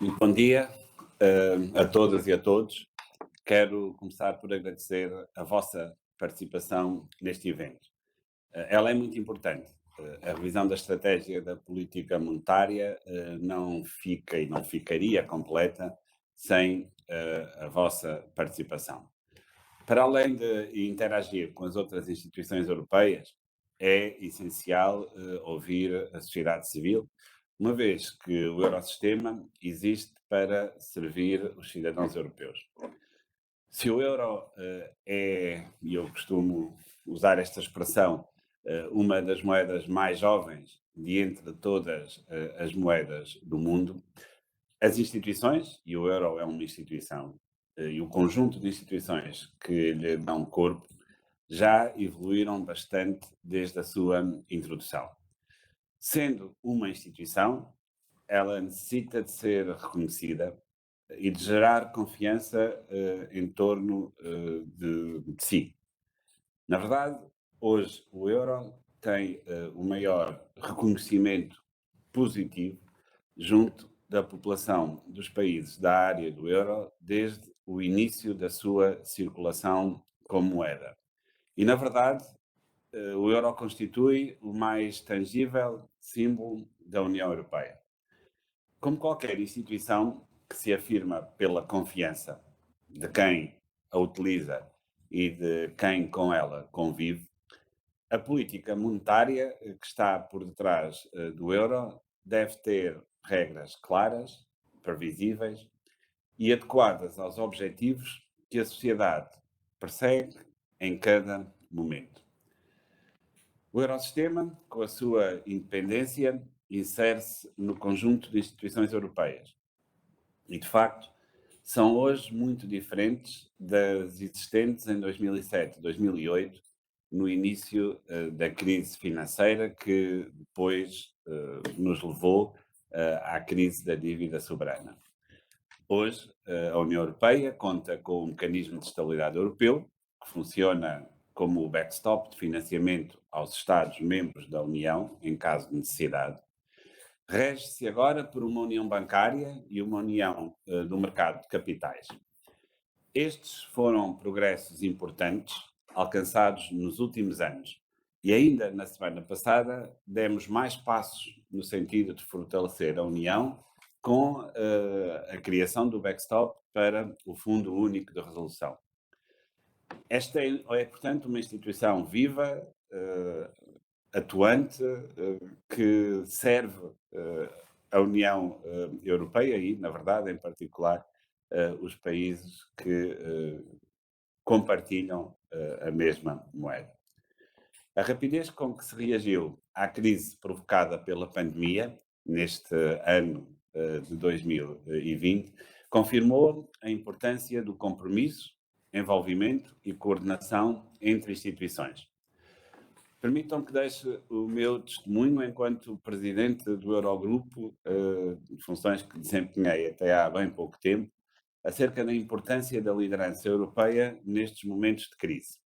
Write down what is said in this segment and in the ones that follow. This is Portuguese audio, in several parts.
Muito bom dia a todas e a todos. Quero começar por agradecer a vossa participação neste evento. Ela é muito importante. A revisão da estratégia da política monetária não fica e não ficaria completa sem a vossa participação. Para além de interagir com as outras instituições europeias, é essencial ouvir a sociedade civil, uma vez que o Eurosistema existe para servir os cidadãos europeus. Se o euro e eu costumo usar esta expressão, uma das moedas mais jovens de entre todas as moedas do mundo, as instituições, e o euro é uma instituição, e o conjunto de instituições que lhe dão corpo, já evoluíram bastante desde a sua introdução. Sendo uma instituição, ela necessita de ser reconhecida e de gerar confiança em torno de si. Na verdade, hoje o euro tem o maior reconhecimento positivo junto da população dos países da área do euro desde o início da sua circulação como moeda. E, na verdade, o euro constitui o mais tangível símbolo da União Europeia. Como qualquer instituição que se afirma pela confiança de quem a utiliza e de quem com ela convive, a política monetária que está por detrás do euro deve ter regras claras, previsíveis e adequadas aos objetivos que a sociedade persegue em cada momento. O Eurosistema, com a sua independência, insere-se no conjunto de instituições europeias e, de facto, são hoje muito diferentes das existentes em 2007, 2008, no início da crise financeira que depois nos levou à crise da dívida soberana. Hoje, a União Europeia conta com o mecanismo de estabilidade europeu, que funciona como o backstop de financiamento aos Estados-membros da União, em caso de necessidade. Rege-se agora por uma união bancária e uma união do mercado de capitais. Estes foram progressos importantes alcançados nos últimos anos e ainda na semana passada demos mais passos no sentido de fortalecer a União com a criação do backstop para o Fundo Único de Resolução. Esta é portanto, uma instituição viva, atuante, que serve a União Europeia e, na verdade, em particular, os países que compartilham a mesma moeda. A rapidez com que se reagiu à crise provocada pela pandemia, neste ano de 2020, confirmou a importância do compromisso, envolvimento e coordenação entre instituições. Permitam que deixe o meu testemunho enquanto presidente do Eurogrupo, funções que desempenhei até há bem pouco tempo, acerca da importância da liderança europeia nestes momentos de crise.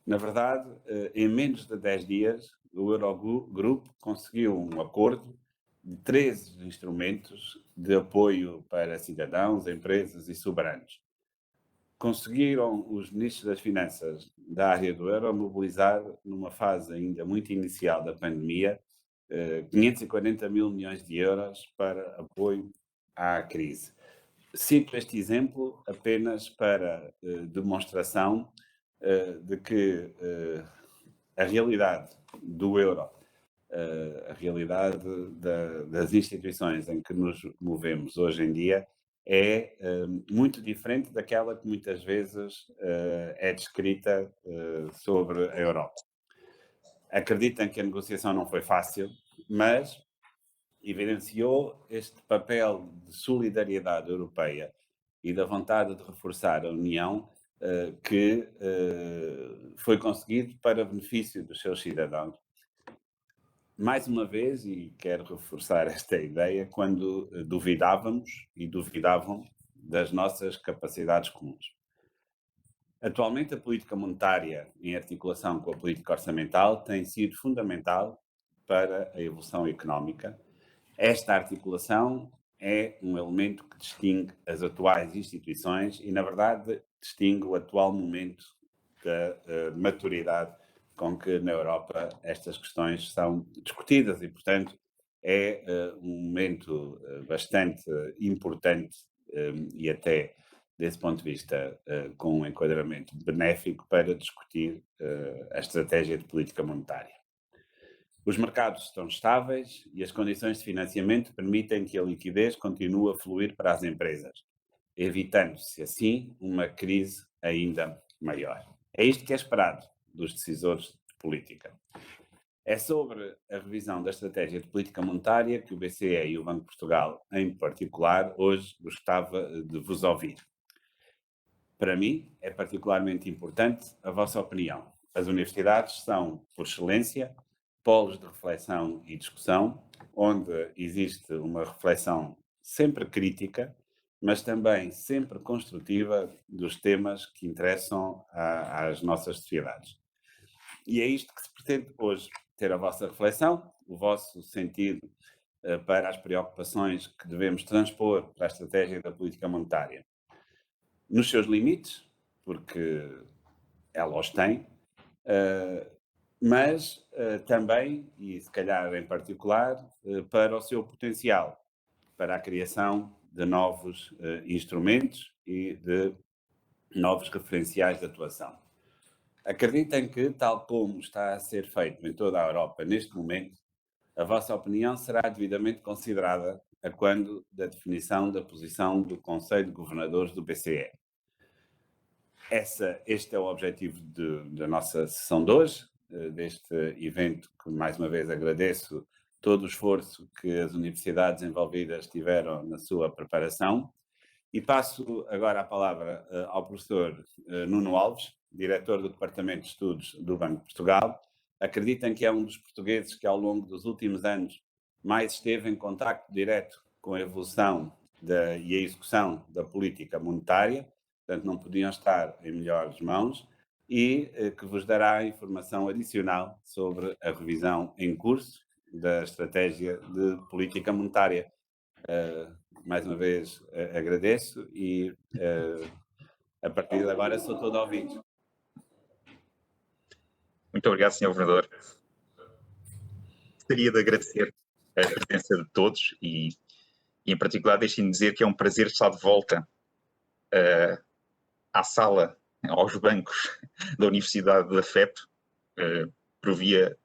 Na verdade, em menos de 10 dias, o Eurogrupo conseguiu um acordo de 13 instrumentos de apoio para cidadãos, empresas e soberanos. Conseguiram os ministros das Finanças da área do euro mobilizar, numa fase ainda muito inicial da pandemia, 540 mil milhões de euros para apoio à crise. Cito este exemplo apenas para demonstração de que a realidade do euro, a realidade das instituições em que nos movemos hoje em dia é muito diferente daquela que muitas vezes é descrita sobre a Europa. Acreditam que a negociação não foi fácil, mas evidenciou este papel de solidariedade europeia e da vontade de reforçar a União que foi conseguido para benefício dos seus cidadãos. Mais uma vez, e quero reforçar esta ideia, quando duvidávamos e duvidavam das nossas capacidades comuns. Atualmente, a política monetária, em articulação com a política orçamental, tem sido fundamental para a evolução económica. Esta articulação é um elemento que distingue as atuais instituições e, na verdade, distingue o atual momento da maturidade com que na Europa estas questões são discutidas e, portanto, é um momento bastante importante e até, desse ponto de vista, com um enquadramento benéfico para discutir a estratégia de política monetária. Os mercados estão estáveis e as condições de financiamento permitem que a liquidez continue a fluir para as empresas, evitando-se, assim, uma crise ainda maior. É isto que é esperado dos decisores de política. É sobre a revisão da estratégia de política monetária que o BCE e o Banco de Portugal, em particular, hoje gostava de vos ouvir. Para mim, é particularmente importante a vossa opinião. As universidades são, por excelência, polos de reflexão e discussão, onde existe uma reflexão sempre crítica, mas também sempre construtiva dos temas que interessam às nossas sociedades. E é isto que se pretende hoje, ter a vossa reflexão, o vosso sentido para as preocupações que devemos transpor para a estratégia da política monetária. Nos seus limites, porque ela os tem, mas também, e se calhar em particular, para o seu potencial, para a criação de novos instrumentos e de novos referenciais de atuação. Acreditem que, tal como está a ser feito em toda a Europa neste momento, a vossa opinião será devidamente considerada a quando da definição da posição do Conselho de Governadores do BCE. Este é o objetivo da nossa sessão de hoje, deste evento que, mais uma vez, agradeço todo o esforço que as universidades envolvidas tiveram na sua preparação. E passo agora a palavra ao professor Nuno Alves, diretor do Departamento de Estudos do Banco de Portugal. Acreditem que é um dos portugueses que, ao longo dos últimos anos, mais esteve em contacto direto com a evolução e a execução da política monetária, portanto não podiam estar em melhores mãos, e que vos dará informação adicional sobre a revisão em curso da estratégia de política monetária. Mais uma vez agradeço e a partir de agora sou todo ouvido. Muito obrigado, Sr. Governador. Gostaria de agradecer a presença de todos e em particular, deixem-me dizer que é um prazer estar de volta à sala, aos bancos da Universidade da FEP, por via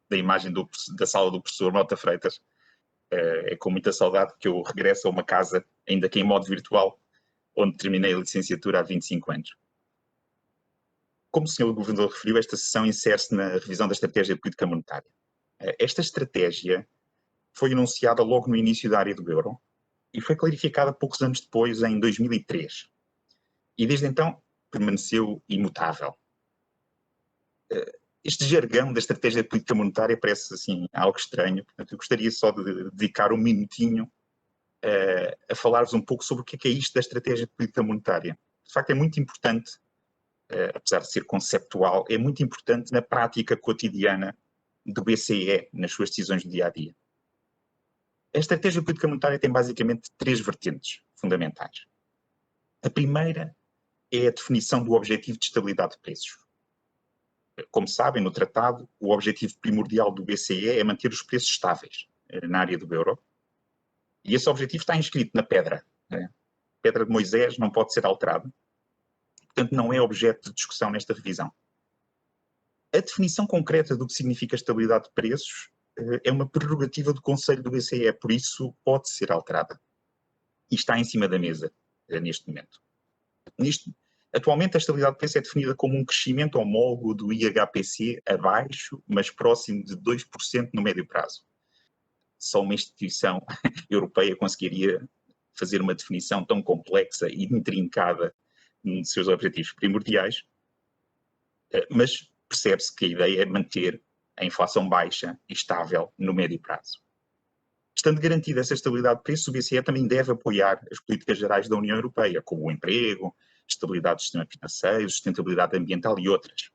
da imagem da sala do professor Mota Freitas. É com muita saudade que eu regresso a uma casa, ainda que em modo virtual, onde terminei a licenciatura há 25 anos. Como o Sr. Governador referiu, esta sessão insere-se na revisão da estratégia de política monetária. Esta estratégia foi anunciada logo no início da área do euro e foi clarificada poucos anos depois, em 2003. E desde então permaneceu imutável. Este jargão da estratégia de política monetária parece assim algo estranho, portanto eu gostaria só de dedicar um minutinho a falar-vos um pouco sobre o que é isto da estratégia de política monetária. De facto é muito importante, apesar de ser conceptual, é muito importante na prática cotidiana do BCE, nas suas decisões do dia-a-dia. A estratégia de política monetária tem basicamente três vertentes fundamentais. A primeira é a definição do objetivo de estabilidade de preços. Como sabem, no tratado, o objetivo primordial do BCE é manter os preços estáveis na área do euro. E esse objetivo está inscrito na pedra. A pedra de Moisés não pode ser alterada. Portanto, não é objeto de discussão nesta revisão. A definição concreta do que significa estabilidade de preços é uma prerrogativa do Conselho do BCE, por isso pode ser alterada. E está em cima da mesa neste momento. Atualmente, a estabilidade de preço é definida como um crescimento homólogo do IHPC abaixo, mas próximo de 2% no médio prazo. Só uma instituição europeia conseguiria fazer uma definição tão complexa e intrincada de seus objetivos primordiais, mas percebe-se que a ideia é manter a inflação baixa e estável no médio prazo. Estando garantida essa estabilidade de preço, o BCE também deve apoiar as políticas gerais da União Europeia, como o emprego, estabilidade do sistema financeiro, sustentabilidade ambiental e outras.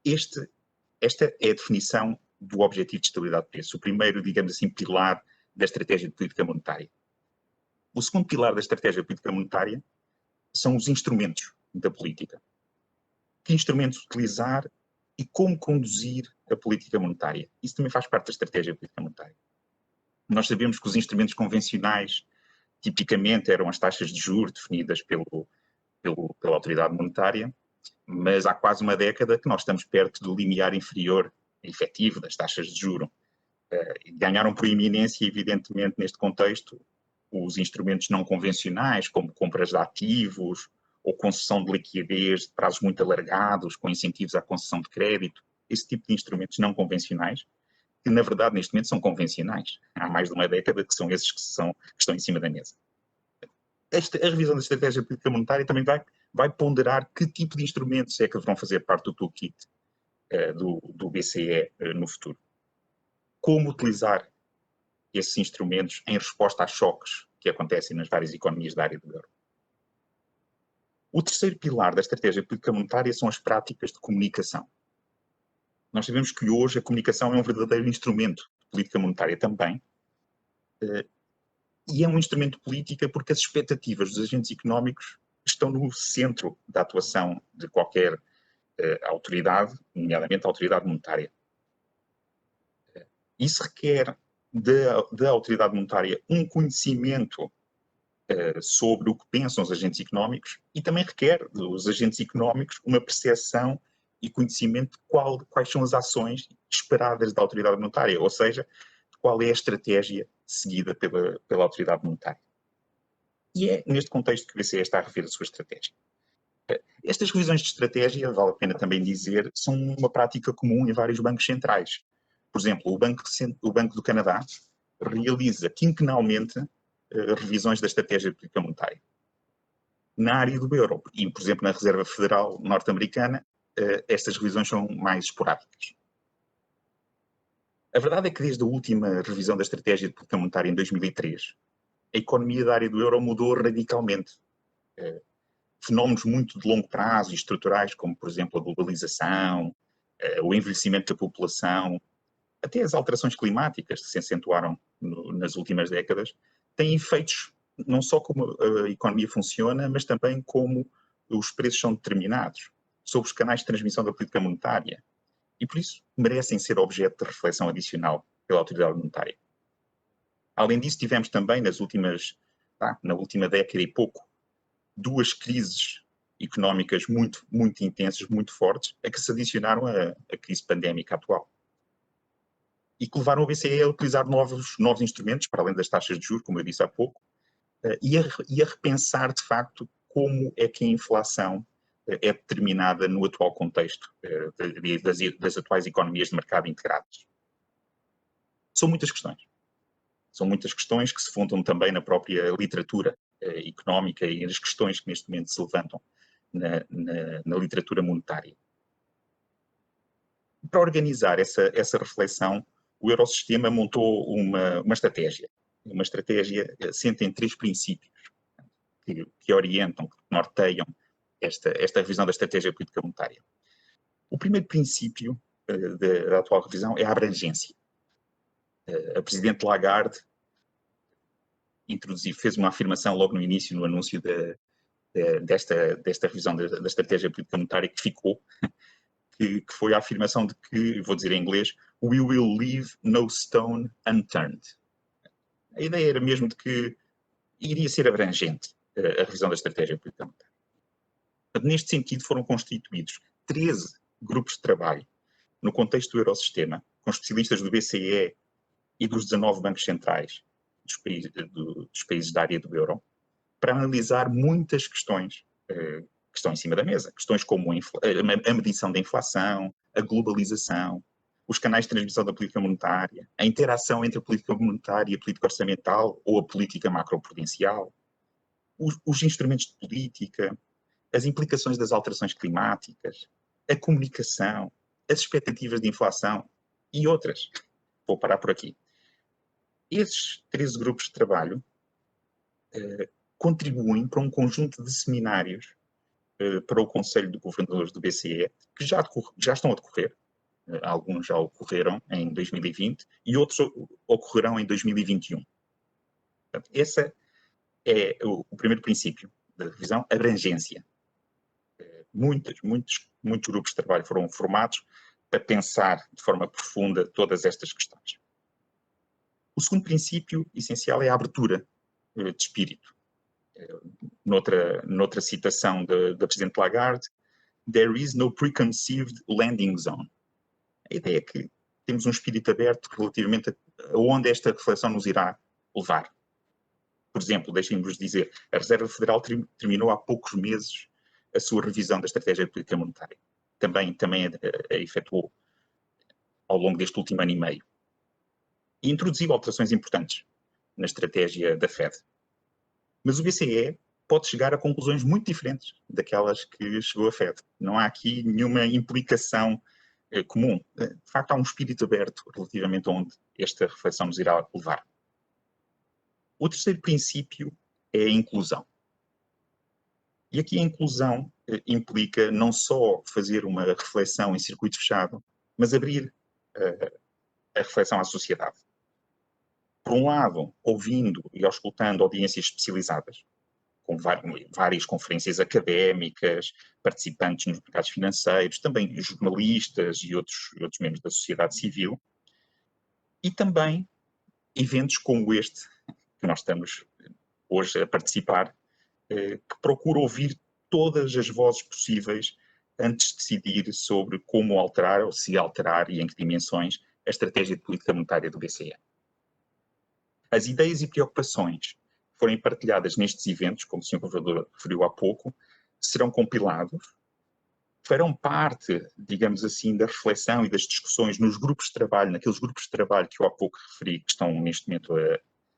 Esta é a definição do objetivo de estabilidade de preço, o primeiro, digamos assim, pilar da estratégia de política monetária. O segundo pilar da estratégia de política monetária são os instrumentos da política. Que instrumentos utilizar e como conduzir a política monetária. Isso também faz parte da estratégia de política monetária. Nós sabemos que os instrumentos convencionais, tipicamente, eram as taxas de juros definidas pela autoridade monetária, mas há quase uma década que nós estamos perto do limiar inferior efetivo das taxas de juros. Ganharam proeminência, evidentemente, neste contexto, os instrumentos não convencionais, como compras de ativos ou concessão de liquidez de prazos muito alargados, com incentivos à concessão de crédito, esse tipo de instrumentos não convencionais, que na verdade neste momento são convencionais. Há mais de uma década que são esses que estão em cima da mesa. A revisão da estratégia política monetária também vai ponderar que tipo de instrumentos é que deverão fazer parte do toolkit do BCE no futuro. Como utilizar esses instrumentos em resposta a choques que acontecem nas várias economias da área do euro. O terceiro pilar da estratégia política monetária são as práticas de comunicação. Nós sabemos que hoje a comunicação é um verdadeiro instrumento de política monetária também, e é um instrumento de política porque as expectativas dos agentes económicos estão no centro da atuação de qualquer autoridade, nomeadamente a autoridade monetária. Isso requer da autoridade monetária um conhecimento sobre o que pensam os agentes económicos e também requer dos agentes económicos uma percepção e conhecimento de quais são as ações esperadas da autoridade monetária, ou seja, qual é a estratégia seguida pela autoridade monetária. E é neste contexto que o BCE está a rever a sua estratégia. Estas revisões de estratégia, vale a pena também dizer, são uma prática comum em vários bancos centrais. Por exemplo, o Banco do Canadá realiza quinquenalmente revisões da estratégia de política monetária. Na área do euro, e por exemplo na Reserva Federal norte-americana, estas revisões são mais esporádicas. A verdade é que desde a última revisão da estratégia de política monetária em 2003, a economia da área do euro mudou radicalmente. Fenómenos muito de longo prazo e estruturais, como por exemplo a globalização, o envelhecimento da população, até as alterações climáticas que se acentuaram nas últimas décadas, têm efeitos não só como a economia funciona, mas também como os preços são determinados, sobre os canais de transmissão da política monetária. E por isso merecem ser objeto de reflexão adicional pela autoridade monetária. Além disso, tivemos também na última década e pouco, duas crises económicas muito, muito intensas, muito fortes, a que se adicionaram a crise pandémica atual. E que levaram o BCE a utilizar novos instrumentos, para além das taxas de juros, como eu disse há pouco, e a repensar, de facto, como é que a inflação é determinada no atual contexto das atuais economias de mercado integradas. São muitas questões. São muitas questões que se fundam também na própria literatura económica e nas questões que neste momento se levantam na literatura monetária. Para organizar essa reflexão, o Eurosistema montou uma estratégia assente em 3 princípios que orientam, que norteiam esta revisão da estratégia política monetária. O primeiro princípio da atual revisão é a abrangência. A Presidente Lagarde fez uma afirmação logo no início, no anúncio desta revisão da estratégia política monetária que ficou, que foi a afirmação de que, vou dizer em inglês, "We will leave no stone unturned". A ideia era mesmo de que iria ser abrangente a revisão da estratégia política monetária. Neste sentido, foram constituídos 13 grupos de trabalho no contexto do Eurosistema, com especialistas do BCE e dos 19 bancos centrais dos países da área do euro, para analisar muitas questões que estão em cima da mesa. Questões como a medição da inflação, a globalização, os canais de transmissão da política monetária, a interação entre a política monetária e a política orçamental ou a política macroprudencial, os instrumentos de política, as implicações das alterações climáticas, a comunicação, as expectativas de inflação e outras. Vou parar por aqui. Esses 13 grupos de trabalho contribuem para um conjunto de seminários para o Conselho de Governadores do BCE, que já estão a decorrer. Alguns já ocorreram em 2020 e outros ocorrerão em 2021. Portanto, esse é o primeiro princípio da revisão, abrangência. Muitos grupos de trabalho foram formados para pensar de forma profunda todas estas questões. O segundo princípio essencial é a abertura de espírito. Noutra citação da Presidente Lagarde, "There is no preconceived landing zone." A ideia é que temos um espírito aberto relativamente a onde esta reflexão nos irá levar. Por exemplo, deixem-nos dizer, a Reserva Federal terminou há poucos meses a sua revisão da estratégia de política monetária. Também a efetuou ao longo deste último ano e meio. E introduziu alterações importantes na estratégia da Fed. Mas o BCE pode chegar a conclusões muito diferentes daquelas que chegou a Fed. Não há aqui nenhuma implicação comum. De facto, há um espírito aberto relativamente a onde esta reflexão nos irá levar. O terceiro princípio é a inclusão. E aqui a inclusão implica não só fazer uma reflexão em circuito fechado, mas abrir a reflexão à sociedade. Por um lado, ouvindo e auscultando audiências especializadas, com várias conferências académicas, participantes nos mercados financeiros, também jornalistas e outros membros da sociedade civil, e também eventos como este, que nós estamos hoje a participar, que procura ouvir todas as vozes possíveis antes de decidir sobre como alterar, ou se alterar, e em que dimensões, a estratégia de política monetária do BCE. As ideias e preocupações que forem partilhadas nestes eventos, como o Sr. Governador referiu há pouco, serão compilados, farão parte, digamos assim, da reflexão e das discussões nos grupos de trabalho, naqueles grupos de trabalho que eu há pouco referi, que estão neste momento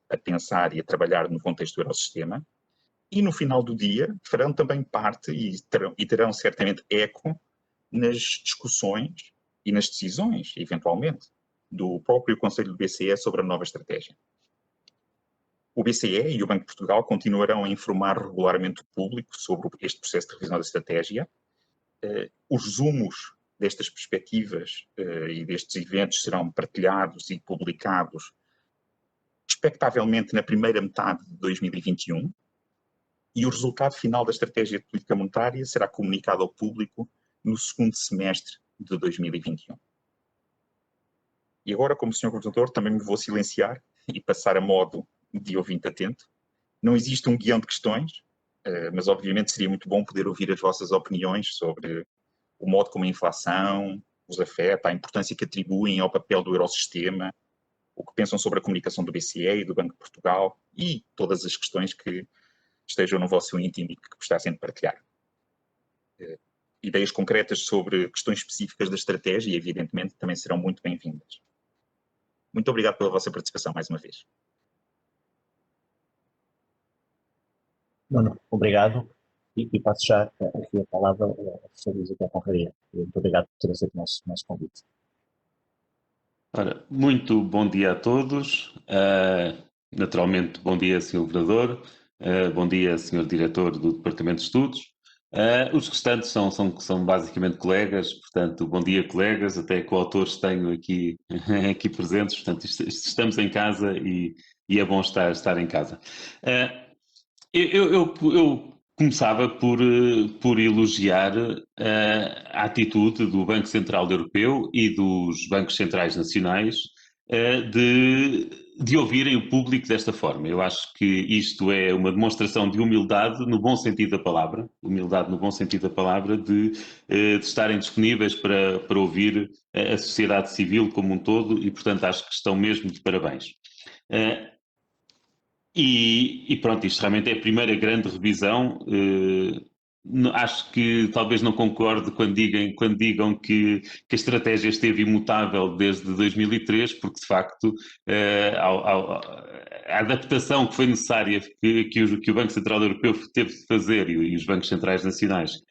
a pensar e a trabalhar no contexto do Eurosistema. E no final do dia farão também parte e terão certamente eco nas discussões e nas decisões, eventualmente, do próprio Conselho do BCE sobre a nova estratégia. O BCE e o Banco de Portugal continuarão a informar regularmente o público sobre este processo de revisão da estratégia. Os resumos destas perspectivas e destes eventos serão partilhados e publicados, expectavelmente, na primeira metade de 2021. E o resultado final da estratégia de política monetária será comunicado ao público no segundo semestre de 2021. E agora, como Sr. Coordenador, também me vou silenciar e passar a modo de ouvinte atento. Não existe um guião de questões, mas obviamente seria muito bom poder ouvir as vossas opiniões sobre o modo como a inflação os afeta, a importância que atribuem ao papel do Eurosistema, o que pensam sobre a comunicação do BCE e do Banco de Portugal e todas as questões que estejam no vosso íntimo e que gostassem de partilhar. Ideias concretas sobre questões específicas da estratégia, evidentemente, também serão muito bem-vindas. Muito obrigado pela vossa participação, mais uma vez. Nuno, obrigado. E passo já aqui a palavra ao professor Luís da Conraria. Muito obrigado por ter aceito o nosso convite. Ora, muito bom dia a todos. Naturalmente, bom dia, Sr. Vereador. Bom dia, Sr. Diretor do Departamento de Estudos. Os restantes são basicamente colegas, portanto, bom dia, colegas. Até coautores tenho aqui presentes, portanto, estamos em casa e é bom estar em casa. Eu começava por elogiar a atitude do Banco Central Europeu e dos bancos centrais nacionais de ouvirem o público desta forma. Eu acho que isto é uma demonstração de humildade no bom sentido da palavra, de estarem disponíveis para ouvir a sociedade civil como um todo e, portanto, acho que estão mesmo de parabéns. E pronto, isto realmente é a primeira grande revisão. Acho que talvez não concorde quando digam que a estratégia esteve imutável desde 2003, porque de facto a adaptação que foi necessária que o Banco Central Europeu teve de fazer e os bancos centrais nacionais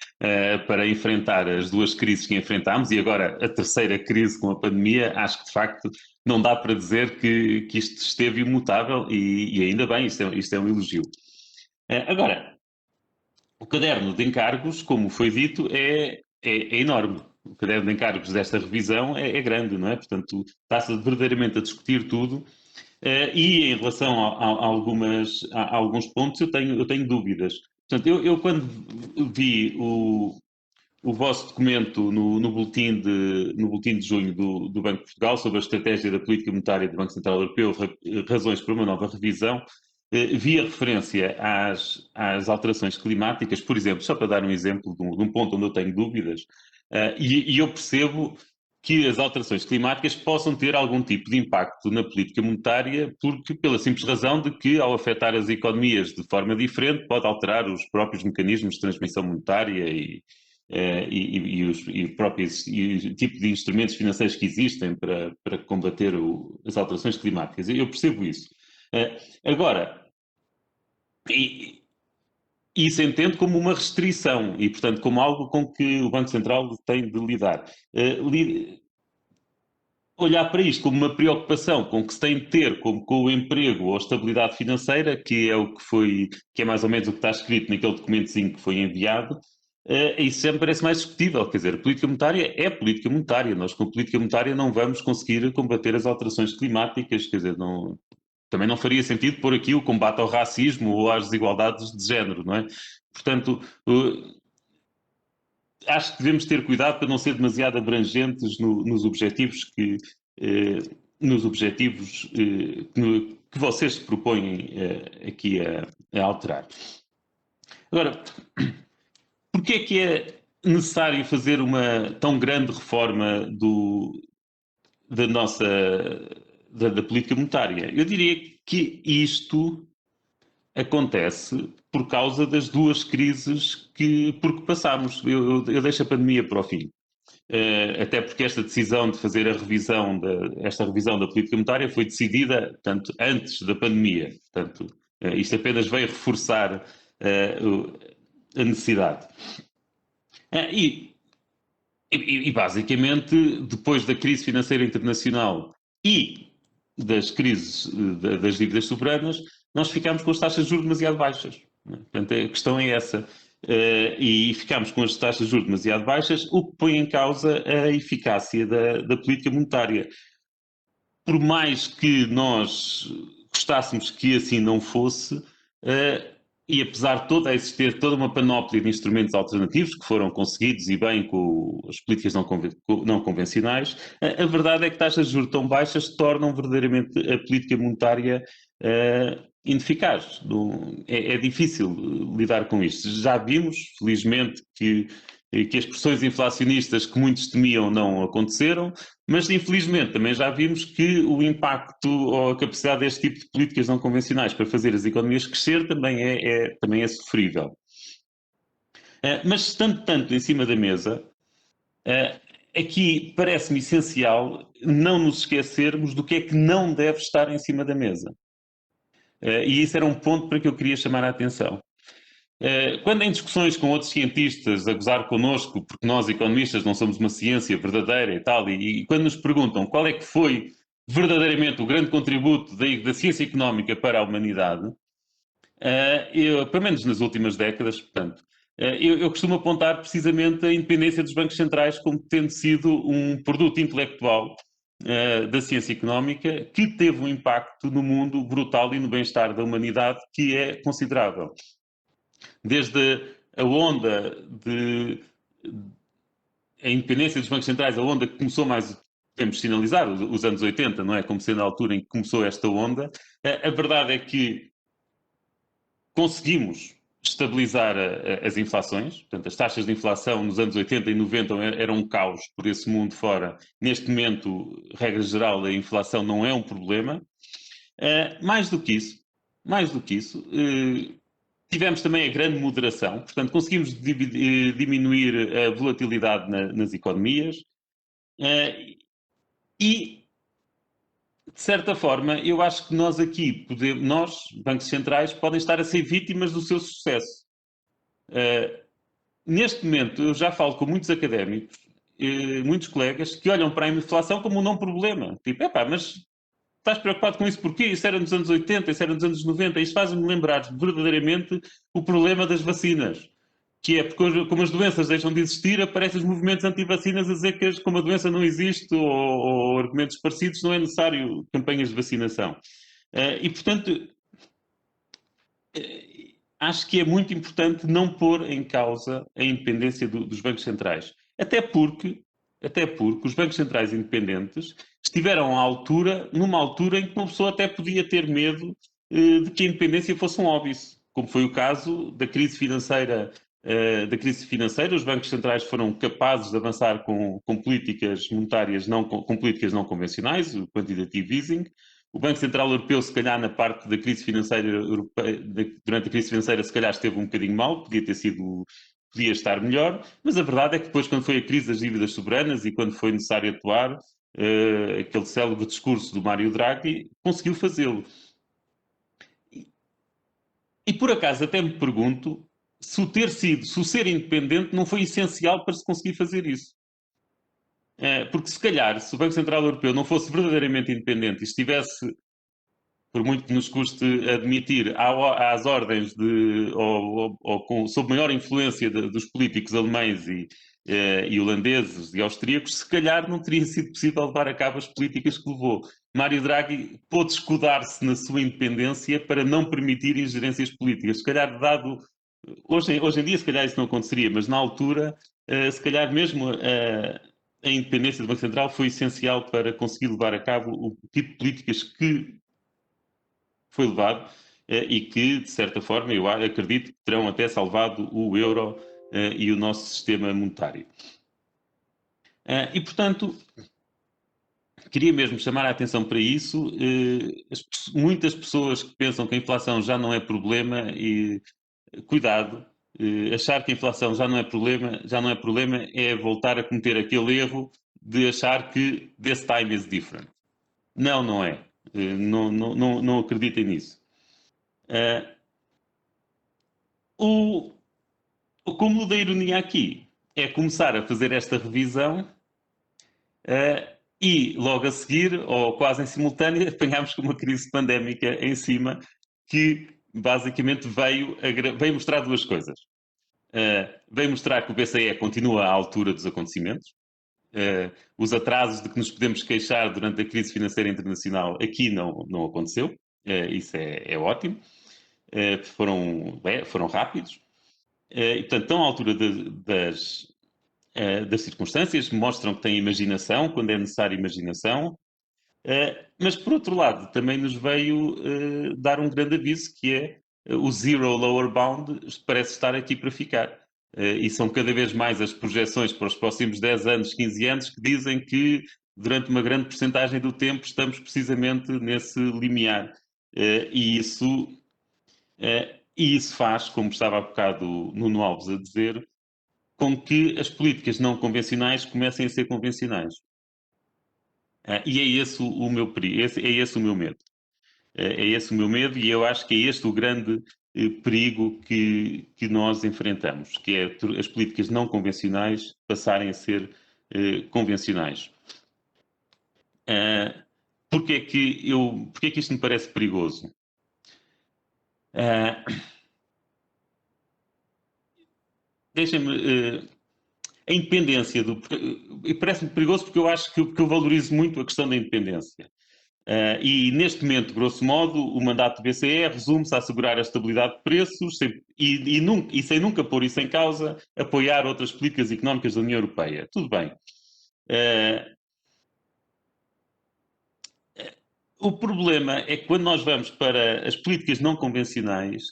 para enfrentar as duas crises que enfrentámos e agora a terceira crise com a pandemia, acho que de facto não dá para dizer que isto esteve imutável e ainda bem, isto é um elogio. Agora, o caderno de encargos, como foi dito, é enorme. o caderno de encargos desta revisão é grande, não é? Portanto, está-se verdadeiramente a discutir tudo. E em relação a alguns pontos eu tenho dúvidas. Portanto, eu quando vi o vosso documento no boletim de junho do Banco de Portugal sobre a estratégia da política monetária do Banco Central Europeu, razões para uma nova revisão, vi a referência às alterações climáticas, por exemplo, só para dar um exemplo de um ponto onde eu tenho dúvidas, e eu percebo que as alterações climáticas possam ter algum tipo de impacto na política monetária, pela simples razão de que, ao afetar as economias de forma diferente, pode alterar os próprios mecanismos de transmissão monetária e o tipo de instrumentos financeiros que existem para combater as alterações climáticas. Eu percebo isso. Agora, isso entendo como uma restrição e, portanto, como algo com que o Banco Central tem de lidar. Olhar para isto como uma preocupação com que se tem de ter como com o emprego ou a estabilidade financeira, que é mais ou menos o que está escrito naquele documentozinho que foi enviado, isso sempre parece mais discutível. Quer dizer, a política monetária é política monetária. Nós, com a política monetária, não vamos conseguir combater as alterações climáticas. Quer dizer, também não faria sentido pôr aqui o combate ao racismo ou às desigualdades de género, não é? Portanto, acho que devemos ter cuidado para não ser demasiado abrangentes nos objetivos que vocês se propõem aqui a alterar. Agora, porquê é que é necessário fazer uma tão grande reforma da política monetária? Eu diria que isto acontece por causa das duas crises por que passámos. Eu deixo a pandemia para o fim. Até porque esta decisão de fazer esta revisão da política monetária foi decidida tanto antes da pandemia. Portanto, isto apenas veio reforçar a necessidade. E basicamente, depois da crise financeira internacional e das crises das dívidas soberanas, nós ficámos com as taxas de juros demasiado baixas. Portanto, a questão é essa. E ficámos com as taxas de juros demasiado baixas, o que põe em causa a eficácia da política monetária. Por mais que nós gostássemos que assim não fosse, e apesar de existir toda uma panóplia de instrumentos alternativos que foram conseguidos e bem com as políticas não convencionais, a verdade é que taxas de juros tão baixas tornam verdadeiramente a política monetária ineficaz. É difícil lidar com isto. Já vimos, felizmente, que as pressões inflacionistas que muitos temiam não aconteceram, mas infelizmente também já vimos que o impacto ou a capacidade deste tipo de políticas não convencionais para fazer as economias crescer também é sofrível. Mas estando tanto em cima da mesa, aqui parece-me essencial não nos esquecermos do que é que não deve estar em cima da mesa. E isso era um ponto para que eu queria chamar a atenção. Quando em discussões com outros cientistas a gozar connosco, porque nós economistas não somos uma ciência verdadeira e tal, e quando nos perguntam qual é que foi verdadeiramente o grande contributo da ciência económica para a humanidade, pelo menos nas últimas décadas, portanto, eu costumo apontar precisamente a independência dos bancos centrais como tendo sido um produto intelectual da ciência económica que teve um impacto no mundo brutal e no bem-estar da humanidade que é considerável. Desde a onda a independência dos bancos centrais, a onda que começou mais, temos de sinalizar, os anos 80, não é? Como sendo a altura em que começou esta onda, a verdade é que conseguimos estabilizar as inflações, portanto, as taxas de inflação nos anos 80 e 90 eram um caos por esse mundo fora. Neste momento, regra geral, a inflação não é um problema. Mais do que isso, tivemos também a grande moderação, portanto, conseguimos diminuir a volatilidade nas economias e, de certa forma, eu acho que nós aqui, bancos centrais, podem estar a ser vítimas do seu sucesso. Neste momento, eu já falo com muitos académicos, muitos colegas, que olham para a inflação como um não problema. Tipo, mas estás preocupado com isso porquê? Isso era nos anos 80, isso era nos anos 90. Isto faz-me lembrar verdadeiramente o problema das vacinas. que é porque como as doenças deixam de existir, aparecem os movimentos anti-vacinas a dizer que como a doença não existe ou argumentos parecidos, não é necessário campanhas de vacinação. E, portanto, acho que é muito importante não pôr em causa a independência dos bancos centrais. Até porque os bancos centrais independentes estiveram numa altura em que uma pessoa até podia ter medo de que a independência fosse um óbvio, como foi o caso da crise financeira. Os bancos centrais foram capazes de avançar com políticas monetárias com políticas não convencionais, o quantitative easing. O Banco Central Europeu, se calhar, na parte da crise financeira europeia, durante a crise financeira, se calhar esteve um bocadinho mal, podia estar melhor, mas a verdade é que depois, quando foi a crise das dívidas soberanas e quando foi necessário atuar, aquele célebre discurso do Mário Draghi conseguiu fazê-lo. E por acaso até me pergunto se o ser independente não foi essencial para se conseguir fazer isso. Porque se calhar, se o Banco Central Europeu não fosse verdadeiramente independente e estivesse, por muito que nos custe admitir, às ordens sob maior influência dos políticos alemães e holandeses e austríacos, se calhar não teria sido possível levar a cabo as políticas que levou. Mário Draghi pôde escudar-se na sua independência para não permitir ingerências políticas. Se calhar, hoje em dia, se calhar isso não aconteceria, mas na altura, se calhar mesmo a independência do Banco Central foi essencial para conseguir levar a cabo o tipo de políticas que foi levado e que, de certa forma, eu acredito que terão até salvado o euro e o nosso sistema monetário. E, portanto, queria mesmo chamar a atenção para isso. Muitas pessoas que pensam que a inflação já não é problema, e cuidado, achar que a inflação já não é problema é voltar a cometer aquele erro de achar que this time is different. Não é. Não acreditem nisso. O cúmulo da ironia aqui é começar a fazer esta revisão e logo a seguir, ou quase em simultâneo, apanhámos com uma crise pandémica em cima que basicamente veio mostrar duas coisas. Veio mostrar que o BCE continua à altura dos acontecimentos. Os atrasos de que nos podemos queixar durante a crise financeira internacional aqui não aconteceu. Isso é ótimo. Foram rápidos. E, portanto, estão à altura das circunstâncias, mostram que têm imaginação, quando é necessária imaginação. Mas, por outro lado, também nos veio dar um grande aviso, que é o zero lower bound parece estar aqui para ficar. E são cada vez mais as projeções para os próximos 10 anos, 15 anos, que dizem que durante uma grande percentagem do tempo estamos precisamente nesse limiar. E isso faz, como estava há bocado Nuno Alves a dizer, com que as políticas não convencionais comecem a ser convencionais. E é esse o meu perigo, é esse o meu medo. É esse o meu medo e eu acho que é este o grande perigo que nós enfrentamos, que é as políticas não convencionais passarem a ser convencionais. Porquê é que isto me parece perigoso? Deixem-me... a independência e parece-me perigoso porque eu acho que eu valorizo muito a questão da independência. E neste momento, grosso modo, o mandato do BCE resume-se a assegurar a estabilidade de preços e sem nunca pôr isso em causa, apoiar outras políticas económicas da União Europeia. Tudo bem. O problema é que quando nós vamos para as políticas não convencionais,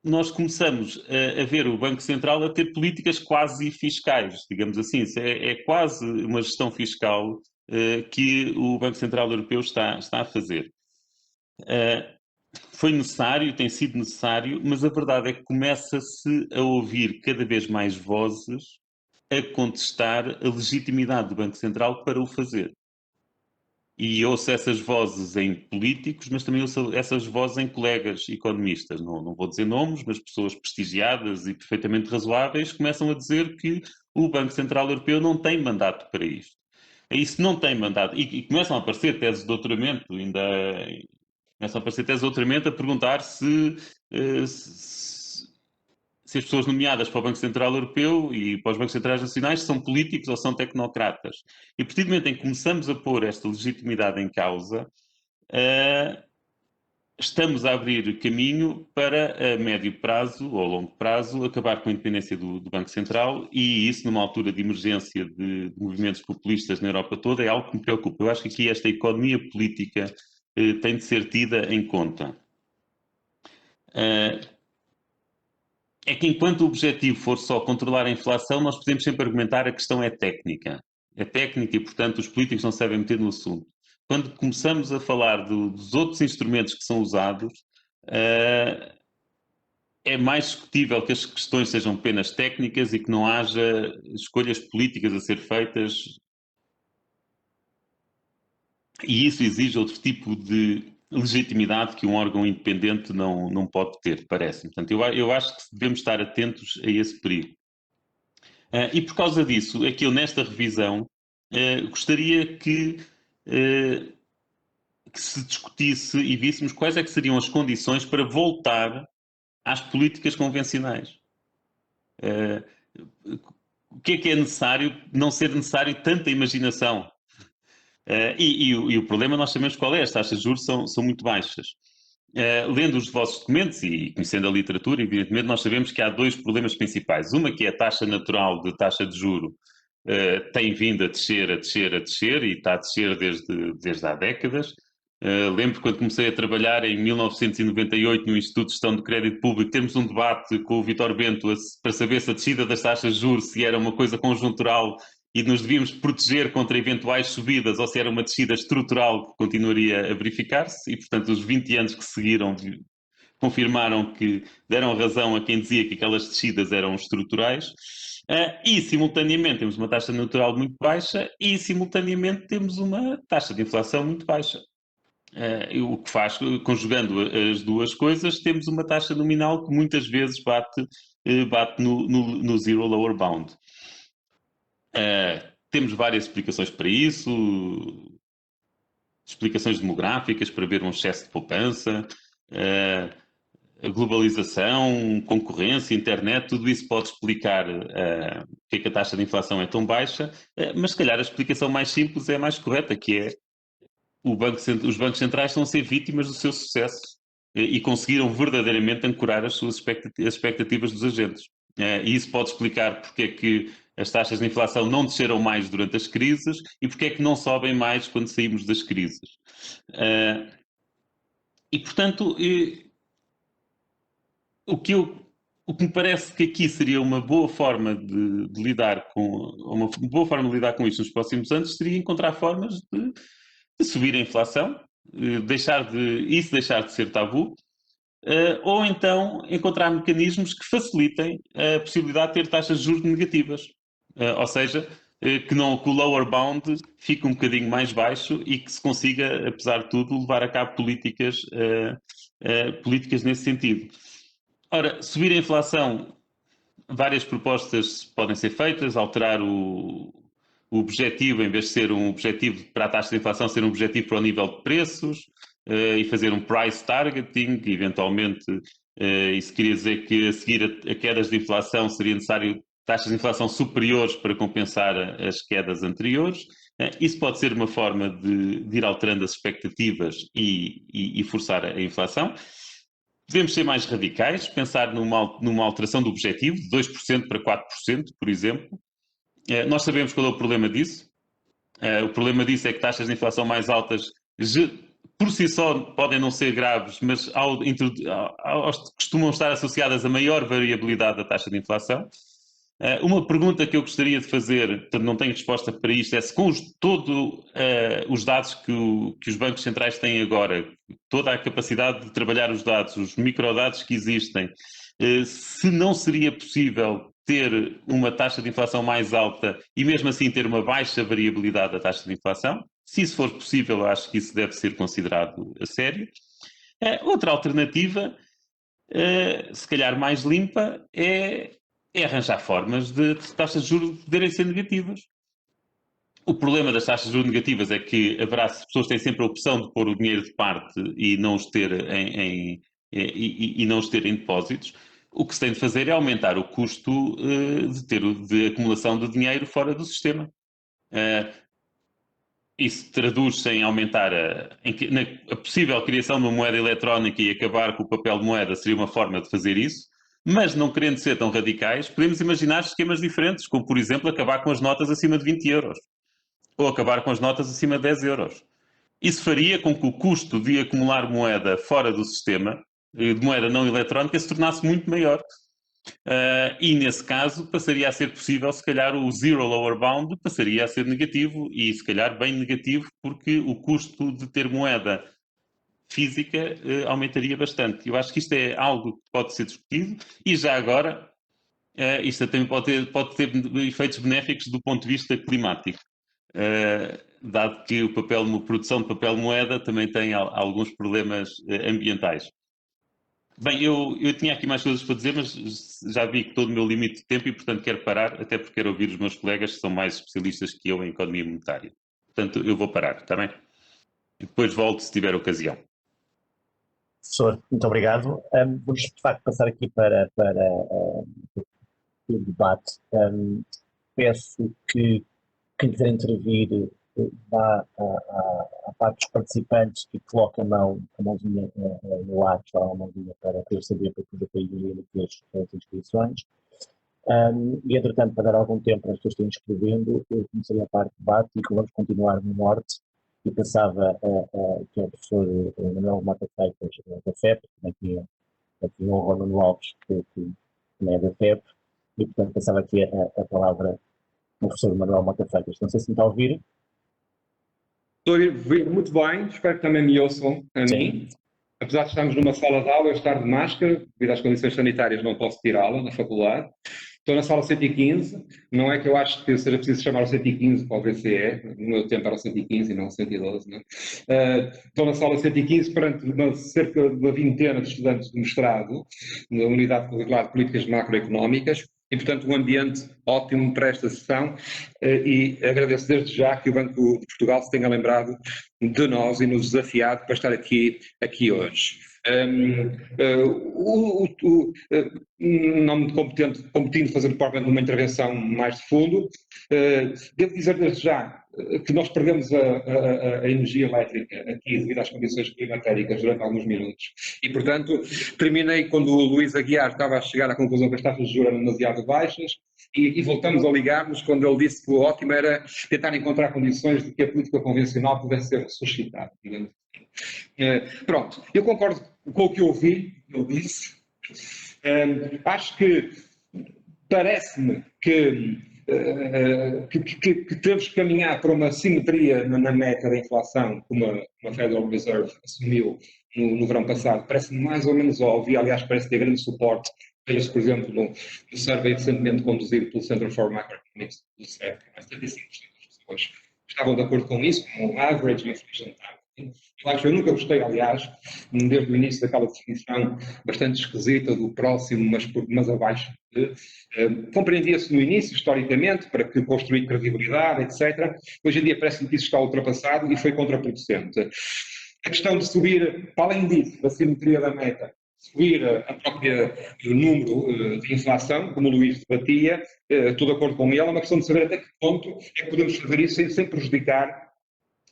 nós começamos a ver o Banco Central a ter políticas quase fiscais, digamos assim. É quase uma gestão fiscal que o Banco Central Europeu está a fazer. Foi necessário, tem sido necessário, mas a verdade é que começa-se a ouvir cada vez mais vozes a contestar a legitimidade do Banco Central para o fazer. E ouço essas vozes em políticos, mas também ouço essas vozes em colegas economistas. Não vou dizer nomes, mas pessoas prestigiadas e perfeitamente razoáveis começam a dizer que o Banco Central Europeu não tem mandato para isto. Isso não tem mandato. E começam a aparecer teses de doutoramento, começam a aparecer teses de doutoramento a perguntar se se as pessoas nomeadas para o Banco Central Europeu e para os Bancos Centrais Nacionais são políticos ou são tecnocratas. E a partir do momento em que começamos a pôr esta legitimidade em causa, estamos a abrir caminho para, a médio prazo ou a longo prazo, acabar com a independência do Banco Central, e isso, numa altura de emergência de movimentos populistas na Europa toda, é algo que me preocupa. Eu acho que aqui esta economia política tem de ser tida em conta. É que enquanto o objetivo for só controlar a inflação, nós podemos sempre argumentar a questão é técnica. É técnica e, portanto, os políticos não se devem meter no assunto. Quando começamos a falar dos outros instrumentos que são usados, é mais discutível que as questões sejam apenas técnicas e que não haja escolhas políticas a ser feitas. E isso exige outro tipo de legitimidade que um órgão independente não pode ter, parece-me. Portanto, eu acho que devemos estar atentos a esse perigo. E por causa disso, é que eu, nesta revisão, gostaria que se discutisse e víssemos quais é que seriam as condições para voltar às políticas convencionais. O que é necessário, não ser necessário tanta imaginação? E o problema, nós sabemos qual é, as taxas de juros são muito baixas. Lendo os vossos documentos e conhecendo a literatura, evidentemente, nós sabemos que há dois problemas principais. Uma que é a taxa natural de taxa de juro tem vindo a descer e está a descer desde há décadas. Lembro quando comecei a trabalhar em 1998 no Instituto de Gestão de Crédito Público, temos um debate com o Vítor Bento para saber se a descida das taxas de juros se era uma coisa conjuntural e nos devíamos proteger contra eventuais subidas ou se era uma descida estrutural que continuaria a verificar-se, e portanto os 20 anos que seguiram confirmaram que deram razão a quem dizia que aquelas descidas eram estruturais. E simultaneamente temos uma taxa natural muito baixa e simultaneamente temos uma taxa de inflação muito baixa. O que faz, conjugando as duas coisas, temos uma taxa nominal que muitas vezes bate no zero lower bound. Temos várias explicações para isso, explicações demográficas para ver um excesso de poupança, a globalização, concorrência, internet, tudo isso pode explicar porque é que a taxa de inflação é tão baixa, mas se calhar a explicação mais simples é a mais correta, que é os bancos centrais estão a ser vítimas do seu sucesso e conseguiram verdadeiramente ancorar as suas expectativas dos agentes. E isso pode explicar porque é que as taxas de inflação não desceram mais durante as crises e porque é que não sobem mais quando saímos das crises. E, portanto, o que me parece que aqui seria uma boa forma de lidar com isto nos próximos anos seria encontrar formas de subir a inflação, deixar de ser tabu, ou então encontrar mecanismos que facilitem a possibilidade de ter taxas de juros negativas. Ou seja, que o lower bound fique um bocadinho mais baixo e que se consiga, apesar de tudo, levar a cabo políticas nesse sentido. Ora, subir a inflação, várias propostas podem ser feitas, alterar o objetivo, em vez de ser um objetivo para a taxa de inflação, ser um objetivo para o nível de preços, e fazer um price targeting, eventualmente, isso queria dizer que a seguir a quedas de inflação seria necessário taxas de inflação superiores para compensar as quedas anteriores. Isso pode ser uma forma de ir alterando as expectativas e forçar a inflação. Podemos ser mais radicais, pensar numa alteração do objetivo, de 2% para 4%, por exemplo. Nós sabemos qual é o problema disso. O problema disso é que taxas de inflação mais altas, por si só, podem não ser graves, mas costumam estar associadas a maior variabilidade da taxa de inflação. Uma pergunta que eu gostaria de fazer, portanto não tenho resposta para isto, é se com todos os dados que os bancos centrais têm agora, toda a capacidade de trabalhar os dados, os microdados que existem, se não seria possível ter uma taxa de inflação mais alta e mesmo assim ter uma baixa variabilidade da taxa de inflação. Se isso for possível, acho que isso deve ser considerado a sério. Outra alternativa, se calhar mais limpa, é arranjar formas de taxas de juros poderem ser negativas. O problema das taxas de juros negativas é que as pessoas têm sempre a opção de pôr o dinheiro de parte e não os ter em depósitos. o que se tem de fazer é aumentar o custo de acumulação de dinheiro fora do sistema. Isso traduz-se em aumentar a possível criação de uma moeda eletrónica e acabar com o papel de moeda seria uma forma de fazer isso, mas não querendo ser tão radicais, podemos imaginar esquemas diferentes, como por exemplo acabar com as notas acima de 20 euros ou acabar com as notas acima de 10 euros. Isso faria com que o custo de acumular moeda fora do sistema, de moeda não eletrónica, se tornasse muito maior. E nesse caso passaria a ser possível, se calhar o zero lower bound passaria a ser negativo e se calhar bem negativo porque o custo de ter moeda física aumentaria bastante. Eu acho que isto é algo que pode ser discutido e já agora isto também pode ter efeitos benéficos do ponto de vista climático, dado que a produção de papel moeda também tem alguns problemas ambientais. Bem, eu tinha aqui mais coisas para dizer, mas já vi que estou no meu limite de tempo e, portanto, quero parar, até porque quero ouvir os meus colegas que são mais especialistas que eu em economia monetária. Portanto, eu vou parar, está bem? E depois volto se tiver ocasião. Professor, muito obrigado. Vamos, de facto, passar aqui para o debate. Peço que quem quiser intervir vá à parte dos participantes e coloque a mãozinha no ar, já a mãozinha para eu saber para poder ir aqui as inscrições. E, entretanto, para dar algum tempo para as pessoas que estão inscrevendo, eu começaria a parte de debate e vamos continuar no norte. E pensava que é o professor Manuel Mota Freitas da FEP, aqui o Romano Alves, que também é da FEP, e, portanto, passava aqui a palavra ao professor Manuel Mota Freitas. Não sei se me está a ouvir. Estou a ouvir muito bem, espero que também me ouçam a mim. Apesar de estarmos numa sala de aula, eu estar de máscara, devido às condições sanitárias não posso tirá-la na faculdade. Estou na sala 115, não é que eu acho que seja preciso chamar o 115 para o BCE, no meu tempo era o 115 e não o 112, não é? Estou na sala 115 perante cerca de uma vintena de estudantes de mestrado, na Unidade Curricular de Políticas Macroeconómicas, e, portanto, um ambiente ótimo para esta sessão e agradeço desde já que o Banco de Portugal se tenha lembrado de nós e nos desafiado para estar aqui hoje. Não me competindo fazer propriamente uma intervenção mais de fundo, devo dizer desde já que nós perdemos a energia elétrica aqui devido às condições climatéricas durante alguns minutos. E, portanto, terminei quando o Luís Aguiar estava a chegar à conclusão que as taxas de juros eram demasiado baixas e voltamos a ligar-nos quando ele disse que o ótimo era tentar encontrar condições de que a política convencional pudesse ser ressuscitada. Pronto, eu concordo com o que eu ouvi, ele disse. Acho que parece-me que temos que caminhar para uma simetria na meta da inflação, como a Federal Reserve assumiu no verão passado. Parece-me mais ou menos óbvio, aliás, parece ter grande suporte. Veja-se, por exemplo, no survey recentemente conduzido pelo Center for Macroeconomics do CEP, mais de 35% das pessoas estavam de acordo com isso, com o average inflation target. Eu nunca gostei, aliás, desde o início daquela definição bastante esquisita do próximo, mas abaixo de. Compreendia-se no início, historicamente, para que construir credibilidade, etc. Hoje em dia parece-me que isso está ultrapassado e foi contraproducente. A questão de subir, para além disso, da simetria da meta, subir a própria número de inflação, como o Luís debatia, estou de acordo com ele, é uma questão de saber até que ponto é que podemos fazer isso sem prejudicar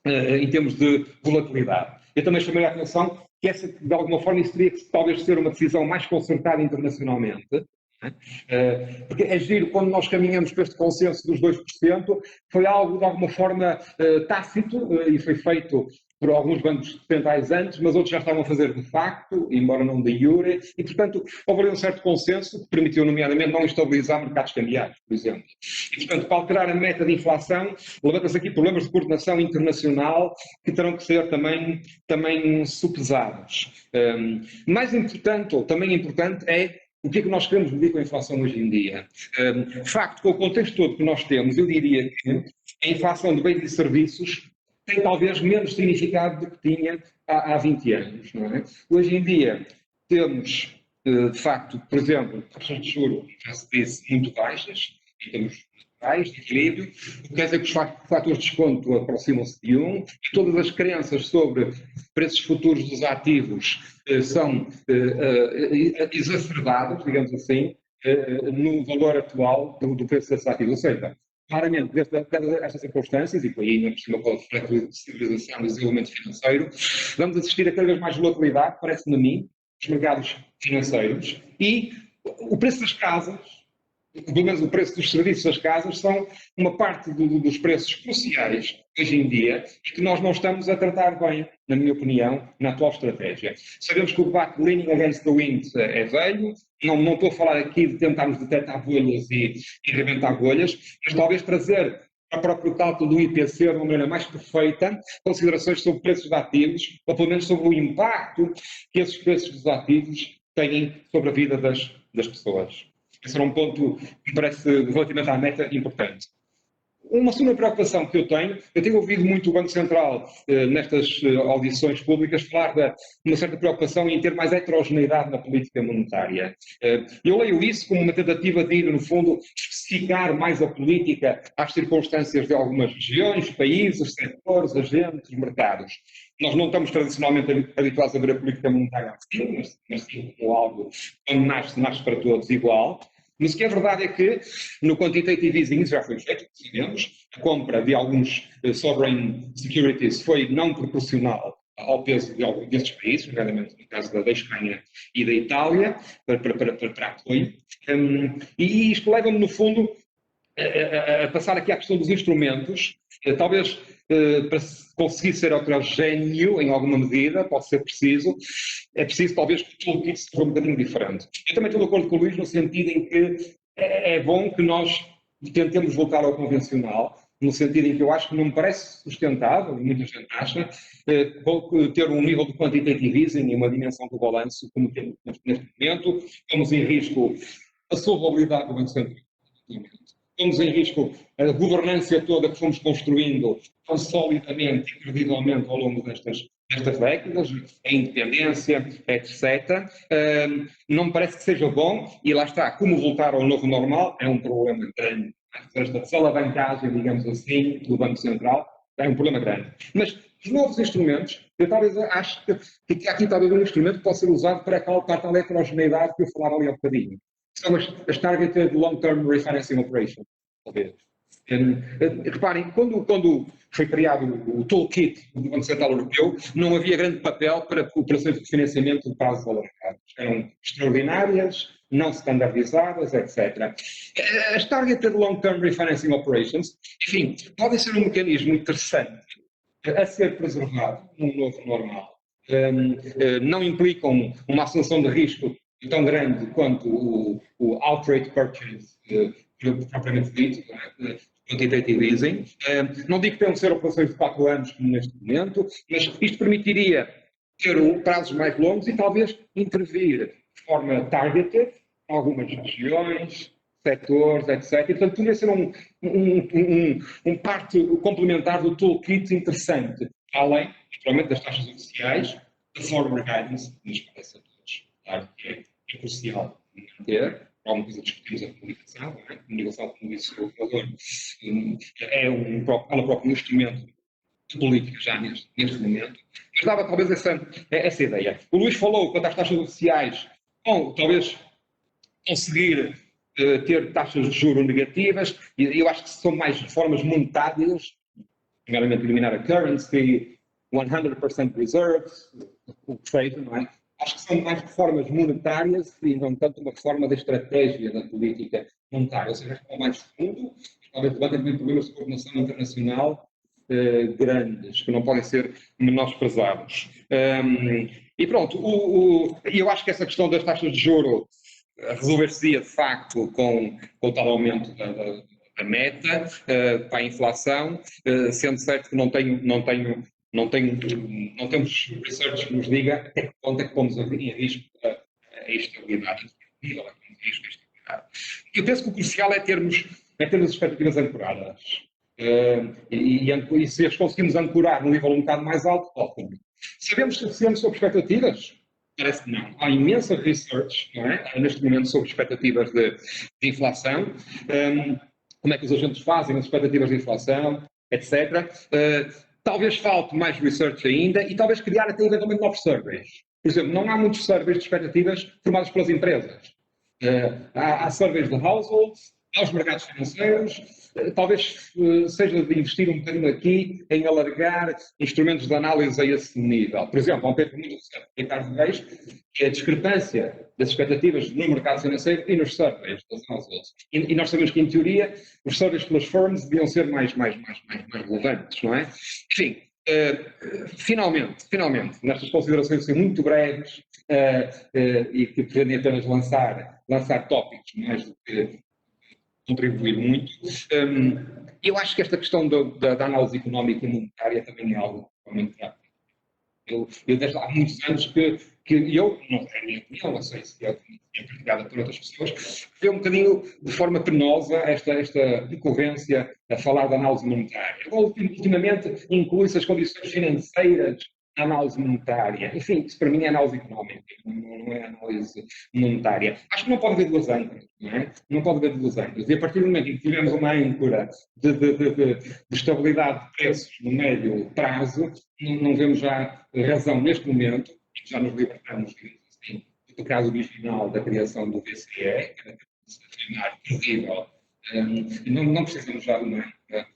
em termos de volatilidade. Eu também chamei a atenção que essa, de alguma forma, isso teria que talvez ser uma decisão mais concertada internacionalmente, porque é giro quando nós caminhamos para este consenso dos 2%, foi algo de alguma forma tácito e foi feito por alguns bancos centrais antes, mas outros já estavam a fazer de facto, embora não de iure, e portanto houve ali um certo consenso que permitiu nomeadamente não estabilizar mercados cambiais, por exemplo. E portanto, para alterar a meta de inflação, levanta-se aqui problemas de coordenação internacional que terão que ser também sopesados. Mais importante, ou também importante, é o que é que nós queremos medir com a inflação hoje em dia. De facto, com o contexto todo que nós temos, eu diria que a inflação de bens e serviços tem talvez menos significado do que tinha há 20 anos. Não é? Hoje em dia temos, de facto, por exemplo, taxas de juros, já se disse, muito baixas, em termos de equilíbrio, o que quer dizer que os fatores de desconto aproximam-se de 1 e todas as crenças sobre preços futuros dos ativos são exacerbadas, digamos assim, no valor atual do preço desses ativos. Ou seja, claramente, dadas estas circunstâncias, e por aí ainda por cima com a flexibilização e desenvolvimento financeiro, vamos assistir a cada vez mais volatilidade, parece-me a mim, dos mercados financeiros, e o preço das casas, pelo menos o preço dos serviços das casas, são uma parte dos preços cruciais hoje em dia e que nós não estamos a tratar bem, na minha opinião, na atual estratégia. Sabemos que o debate leaning against the wind é velho, não estou a falar aqui de tentarmos detectar bolhas e arrebentar bolhas, mas talvez trazer para o próprio cálculo do IPC de uma maneira mais perfeita, considerações sobre preços de ativos, ou pelo menos sobre o impacto que esses preços dos ativos têm sobre a vida das pessoas. Esse era um ponto que me parece, relativamente à meta, importante. Uma segunda preocupação que eu tenho ouvido muito o Banco Central nestas audições públicas falar de uma certa preocupação em ter mais heterogeneidade na política monetária. Eu leio isso como uma tentativa de ir, no fundo, especificar mais a política às circunstâncias de algumas regiões, países, setores, agentes, mercados. Nós não estamos tradicionalmente habituados a ver a política monetária assim, mas sim como algo onde nasce para todos igual. Mas o que é verdade é que no quantitative easing já foi feito, sabemos, a compra de alguns sovereign securities foi não proporcional ao peso de alguns destes países, nomeadamente no caso da Espanha e da Itália, para apoio. E isto leva-me, no fundo, a passar aqui à questão dos instrumentos, talvez para conseguir ser heterogéneo em alguma medida, pode ser preciso, é preciso talvez que tudo isso seja um bocadinho diferente. Eu também estou de acordo com o Luís no sentido em que é bom que nós tentemos voltar ao convencional, no sentido em que eu acho que não me parece sustentável, e muita gente acha, ter um nível de quantitative easing e uma dimensão do balanço como temos neste momento, pomos em risco a solvabilidade do Banco Central. Pomos em risco a governança toda que fomos construindo tão solidamente e credivelmente ao longo destas décadas, a independência, etc. Não me parece que seja bom, e lá está, como voltar ao novo normal é um problema grande. Esta desalavancagem, digamos assim, do Banco Central é um problema grande. Mas os novos instrumentos, eu talvez acho que há aqui talvez um instrumento que pode ser usado para calcular tal heterogeneidade que eu falava ali há bocadinho. São as Targeted Long-Term Refinancing Operations. Reparem, quando foi criado o toolkit do Banco Central Europeu, não havia grande papel para operações de refinanciamento de prazos alargados. Eram extraordinárias, não standardizadas, etc. As Targeted Long-Term Refinancing Operations, enfim, podem ser um mecanismo interessante a ser preservado num novo normal. Não implicam uma assunção de risco tão grande quanto o outright purchase propriamente dito, quantitative easing. Não digo que tenham de ser operações de 4 anos como neste momento, mas isto permitiria ter prazos mais longos e talvez intervir de forma targeted em algumas regiões, setores, etc. E, portanto, poderia ser um parte complementar do toolkit interessante, além, naturalmente, das taxas oficiais, da forward guidance, que nos parece a todos, claro, que é crucial manter. Alguma coisa discutimos a comunicação, não é? A comunicação, como disse o valor, ela própria um instrumento de política já neste momento, mas dava talvez essa ideia. O Luís falou quanto às taxas oficiais, bom, talvez conseguir ter taxas de juros negativas, e eu acho que são mais reformas monetárias, primeiramente eliminar a currency, 100% reserves, o que seja, não é? Acho que são mais reformas monetárias e não tanto uma reforma da estratégia da política monetária. Ou seja, é mais fundo, talvez debatem também problemas de coordenação internacional grandes, que não podem ser menosprezados. E pronto, eu acho que essa questão das taxas de juro resolver-se-ia de facto com o tal aumento da meta para a inflação, sendo certo que não temos research que nos diga até que ponto é que pomos em risco a estabilidade. Eu penso que o crucial é termos as expectativas ancoradas. E se as conseguimos ancorar num nível um bocado mais alto, ótimo. Sabemos suficiente sobre expectativas? Parece que não. Há imensa research, não é? Neste momento, sobre expectativas de inflação. como é que os agentes fazem as expectativas de inflação, etc. Talvez falte mais research ainda e talvez criar até eventualmente novos surveys. Por exemplo, não há muitos surveys de expectativas formados pelas empresas. Há surveys de households, há os mercados financeiros, talvez seja de investir um bocadinho aqui em alargar instrumentos de análise a esse nível. Por exemplo, há um paper muito recente de Ricardo Reis, que é a discrepância das expectativas no mercado financeiro e nos surveys das households. E nós sabemos que, em teoria, os surveys pelas firms deviam ser mais relevantes, não é? Enfim, finalmente, nestas considerações assim, muito breves e que pretendem apenas lançar tópicos mais do que contribuir muito, eu acho que esta questão da análise económica e monetária também é algo realmente rápido. Eu desde há muitos anos que eu, não é a minha opinião, não sei se é partilhada por outras pessoas, vê um bocadinho de forma penosa esta recorrência a falar da análise monetária. Agora, ultimamente, inclui-se as condições financeiras na análise monetária. Enfim, isso para mim é análise económica, não é análise monetária. Acho que não pode haver duas âncoras, não é? Não pode haver duas âncoras. E a partir do momento em que tivermos uma âncora de estabilidade de preços no médio prazo, não vemos já razão neste momento, e já nos libertamos, assim, do caso original da criação do BCE, que era cenário terrível, e não precisamos já de uma âncora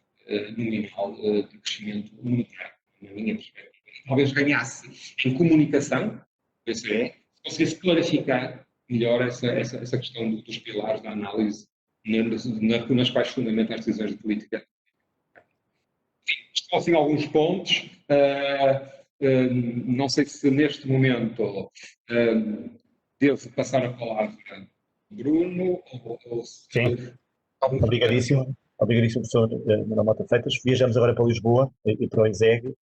nominal de crescimento monetário, na minha perspectiva. Talvez ganhasse em comunicação, o BCE, se conseguisse clarificar melhor essa questão dos pilares da análise nas quais fundamenta as decisões de política. Estou assim alguns pontos. Não sei se neste momento devo passar a palavra a Bruno ou se... Sim, obrigadíssimo, professor Manuel Mota Freitas. Viajamos agora para Lisboa e para o ISEG.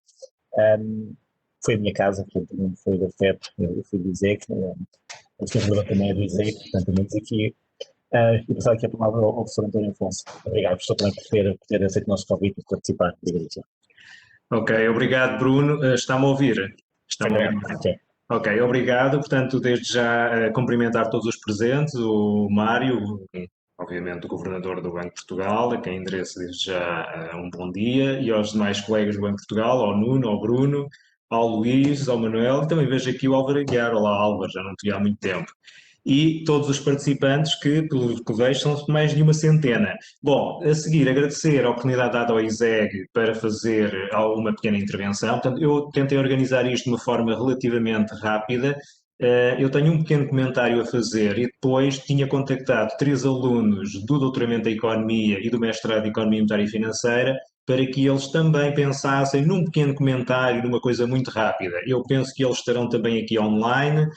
Foi a minha casa, portanto, não foi da FEP, eu fui do ISEG. O senhor também é do ISEG, portanto, estamos aqui. E passar aqui a palavra ao professor António Afonso. Obrigado, professor, também por ter aceito o nosso convite e por participar. Obrigado. Ok, obrigado, Bruno. Está-me a ouvir? Está-me a ouvir? Sim. Ok, obrigado. Portanto, desde já cumprimentar todos os presentes, o Mário, obviamente o Governador do Banco de Portugal, a quem endereço desde já um bom dia, e aos demais colegas do Banco de Portugal, ao Nuno, ao Bruno, ao Luís, ao Manuel, e também vejo aqui o Álvaro Aguiar. Olá, Álvaro, já não te vi há muito tempo. E todos os participantes, que, pelo que vejo, são mais de uma centena. Bom, a seguir, agradecer a oportunidade dada ao ISEG para fazer uma pequena intervenção. Portanto, eu tentei organizar isto de uma forma relativamente rápida. Eu tenho um pequeno comentário a fazer e depois tinha contactado 3 alunos do doutoramento em Economia e do mestrado em Economia Monetária e Financeira para que eles também pensassem num pequeno comentário, numa coisa muito rápida. Eu penso que eles estarão também aqui online,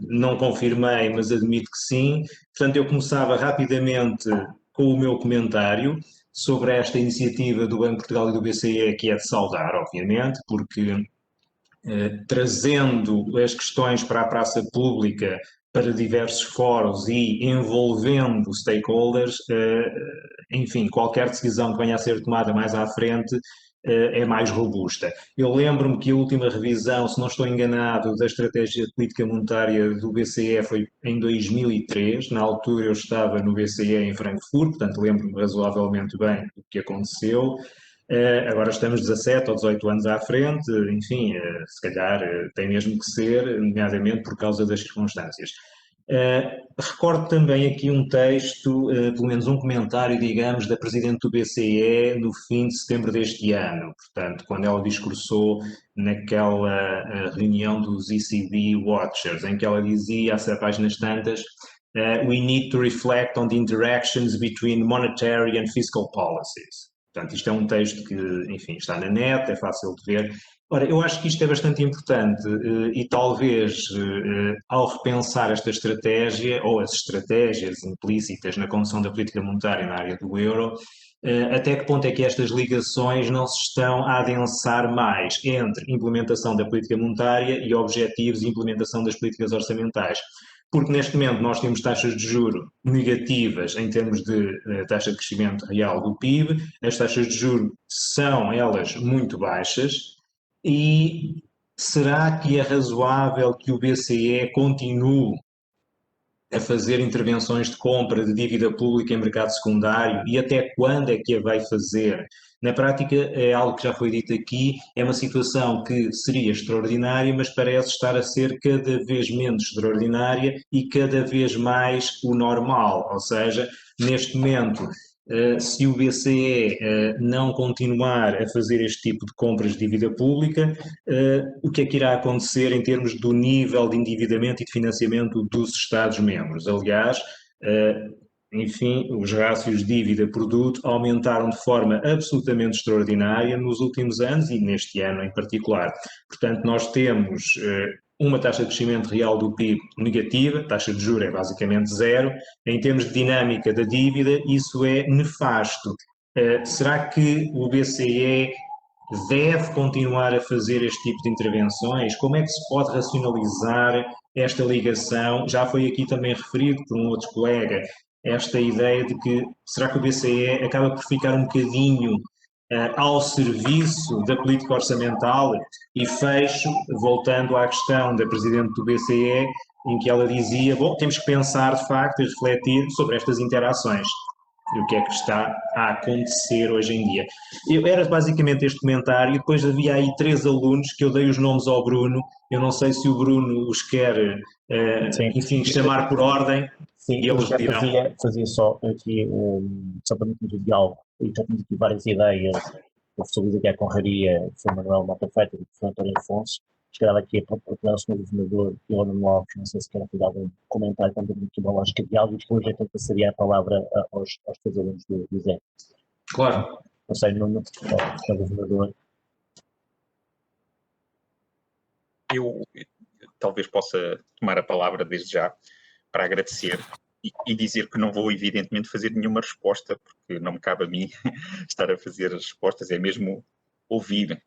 não confirmei, mas admito que sim. Portanto, eu começava rapidamente com o meu comentário sobre esta iniciativa do Banco de Portugal e do BCE, que é de saudar, obviamente, porque trazendo as questões para a praça pública, para diversos fóruns e envolvendo stakeholders, enfim, qualquer decisão que venha a ser tomada mais à frente é mais robusta. Eu lembro-me que a última revisão, se não estou enganado, da estratégia de política monetária do BCE foi em 2003, na altura eu estava no BCE em Frankfurt, portanto lembro-me razoavelmente bem do que aconteceu. Agora estamos 17 ou 18 anos à frente, enfim, se calhar tem mesmo que ser, nomeadamente por causa das circunstâncias. Recordo também aqui um texto, pelo menos um comentário, digamos, da Presidente do BCE no fim de setembro deste ano, portanto, quando ela discursou naquela reunião dos ECB Watchers, em que ela dizia, a páginas tantas, we need to reflect on the interactions between monetary and fiscal policies. Portanto, isto é um texto que, enfim, está na net, é fácil de ver. Ora, eu acho que isto é bastante importante e talvez ao repensar esta estratégia, ou as estratégias implícitas na condução da política monetária na área do euro, até que ponto é que estas ligações não se estão a adensar mais entre implementação da política monetária e objetivos e implementação das políticas orçamentais. Porque neste momento nós temos taxas de juros negativas em termos de taxa de crescimento real do PIB, as taxas de juros são elas muito baixas e será que é razoável que o BCE continue a fazer intervenções de compra de dívida pública em mercado secundário e até quando é que a vai fazer? Na prática, é algo que já foi dito aqui, é uma situação que seria extraordinária, mas parece estar a ser cada vez menos extraordinária e cada vez mais o normal. Ou seja, neste momento, se o BCE não continuar a fazer este tipo de compras de dívida pública, o que é que irá acontecer em termos do nível de endividamento e de financiamento dos Estados-membros? Aliás, enfim, os rácios de dívida-produto aumentaram de forma absolutamente extraordinária nos últimos anos e neste ano em particular. Portanto, nós temos uma taxa de crescimento real do PIB negativa, a taxa de juros é basicamente zero. Em termos de dinâmica da dívida, isso é nefasto. Será que o BCE deve continuar a fazer este tipo de intervenções? Como é que se pode racionalizar esta ligação? Já foi aqui também referido por um outro colega, esta ideia de que será que o BCE acaba por ficar um bocadinho ao serviço da política orçamental? E fecho, voltando à questão da Presidente do BCE, em que ela dizia, bom, temos que pensar de facto e refletir sobre estas interações e o que é que está a acontecer hoje em dia. Era basicamente este comentário, e depois havia aí 3 alunos que eu dei os nomes ao Bruno, eu não sei se o Bruno os quer, enfim, chamar por ordem. Sim, e eles dirão. fazia só aqui, só para meter o diálogo, e já temos aqui várias ideias, o professor Luís Aguiar Conraria, o professor Manuel Mota Feita e o professor António Afonso, chegava aqui a procurar o Sr. Governador e o Nuno Alves, não sei se quer fazer algum comentário também aqui uma lógica de diálogo, e depois então passaria a palavra aos 3 alunos do Zé. Claro. Não sei, Nuno, o Sr. Governador. Eu talvez possa tomar a palavra desde já para agradecer e dizer que não vou, evidentemente, fazer nenhuma resposta, porque não me cabe a mim estar a fazer as respostas, é mesmo ouvir.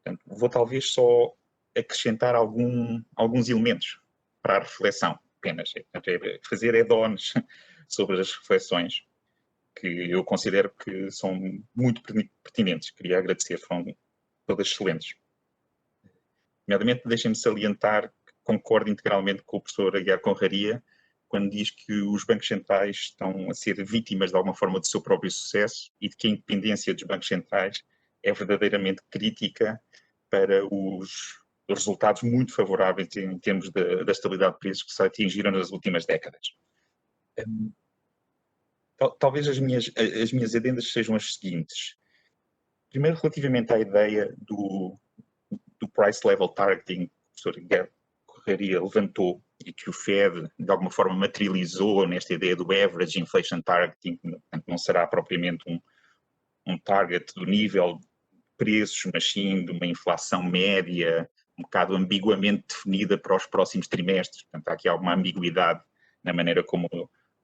Portanto, vou talvez só acrescentar alguns elementos para a reflexão, apenas. Portanto, é fazer add-ons sobre as reflexões, que eu considero que são muito pertinentes. Queria agradecer, foram todas excelentes. Nomeadamente, deixem-me salientar que concordo integralmente com o professor Aguiar Conraria quando diz que os bancos centrais estão a ser vítimas, de alguma forma, do seu próprio sucesso e de que a independência dos bancos centrais é verdadeiramente crítica para os resultados muito favoráveis em termos da estabilidade de preços que se atingiram nas últimas décadas. Talvez as minhas adendas sejam as seguintes. Primeiro, relativamente à ideia do price level targeting que o professor Aguiar Conraria levantou e que o Fed, de alguma forma, materializou nesta ideia do average inflation targeting, portanto, não será propriamente um target do nível de preços, mas sim de uma inflação média, um bocado ambiguamente definida para os próximos trimestres. Portanto, há aqui alguma ambiguidade na maneira como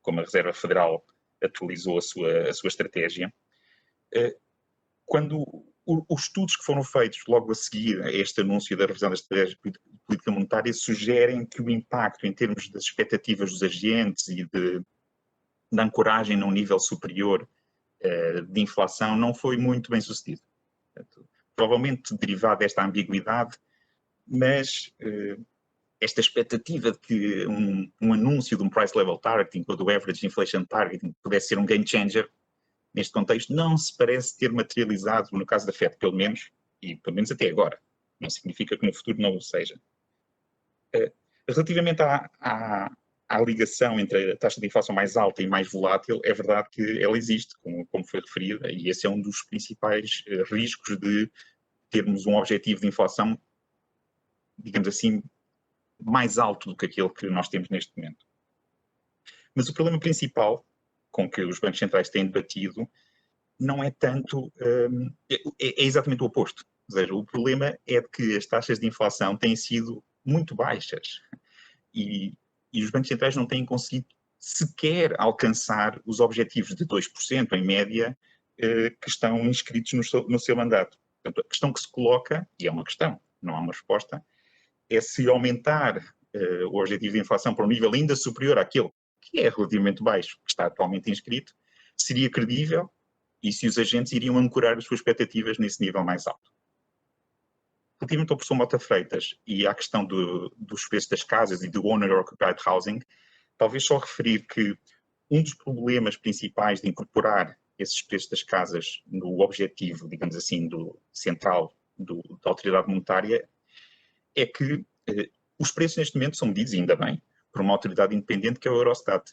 a Reserva Federal atualizou a sua estratégia. Quando os estudos que foram feitos logo a seguir a este anúncio da revisão da estratégia de política monetária sugerem que o impacto em termos das expectativas dos agentes e da ancoragem num nível superior de inflação não foi muito bem sucedido. Portanto, provavelmente derivado desta ambiguidade, mas esta expectativa de que um anúncio de um price level targeting ou do average inflation targeting pudesse ser um game changer neste contexto, não se parece ter materializado no caso da FED, pelo menos até agora. Não significa que no futuro não o seja. Relativamente à ligação entre a taxa de inflação mais alta e mais volátil, é verdade que ela existe, como foi referida, e esse é um dos principais riscos de termos um objetivo de inflação, digamos assim, mais alto do que aquele que nós temos neste momento. Mas o problema principal com que os bancos centrais têm debatido não é tanto, é exatamente o oposto. Ou seja, o problema é que as taxas de inflação têm sido muito baixas e os bancos centrais não têm conseguido sequer alcançar os objetivos de 2% em média que estão inscritos no seu mandato. Portanto, a questão que se coloca, e é uma questão, não há uma resposta, é se aumentar o objetivo de inflação para um nível ainda superior àquele que é relativamente baixo, que está atualmente inscrito, seria credível e se os agentes iriam ancorar as suas expectativas nesse nível mais alto. Relativamente ao professor Mota Freitas e à questão dos preços das casas e do owner-occupied housing, talvez só referir que um dos problemas principais de incorporar esses preços das casas no objetivo, digamos assim, do central da autoridade monetária é que os preços neste momento são medidos, ainda bem, por uma autoridade independente que é o Eurostat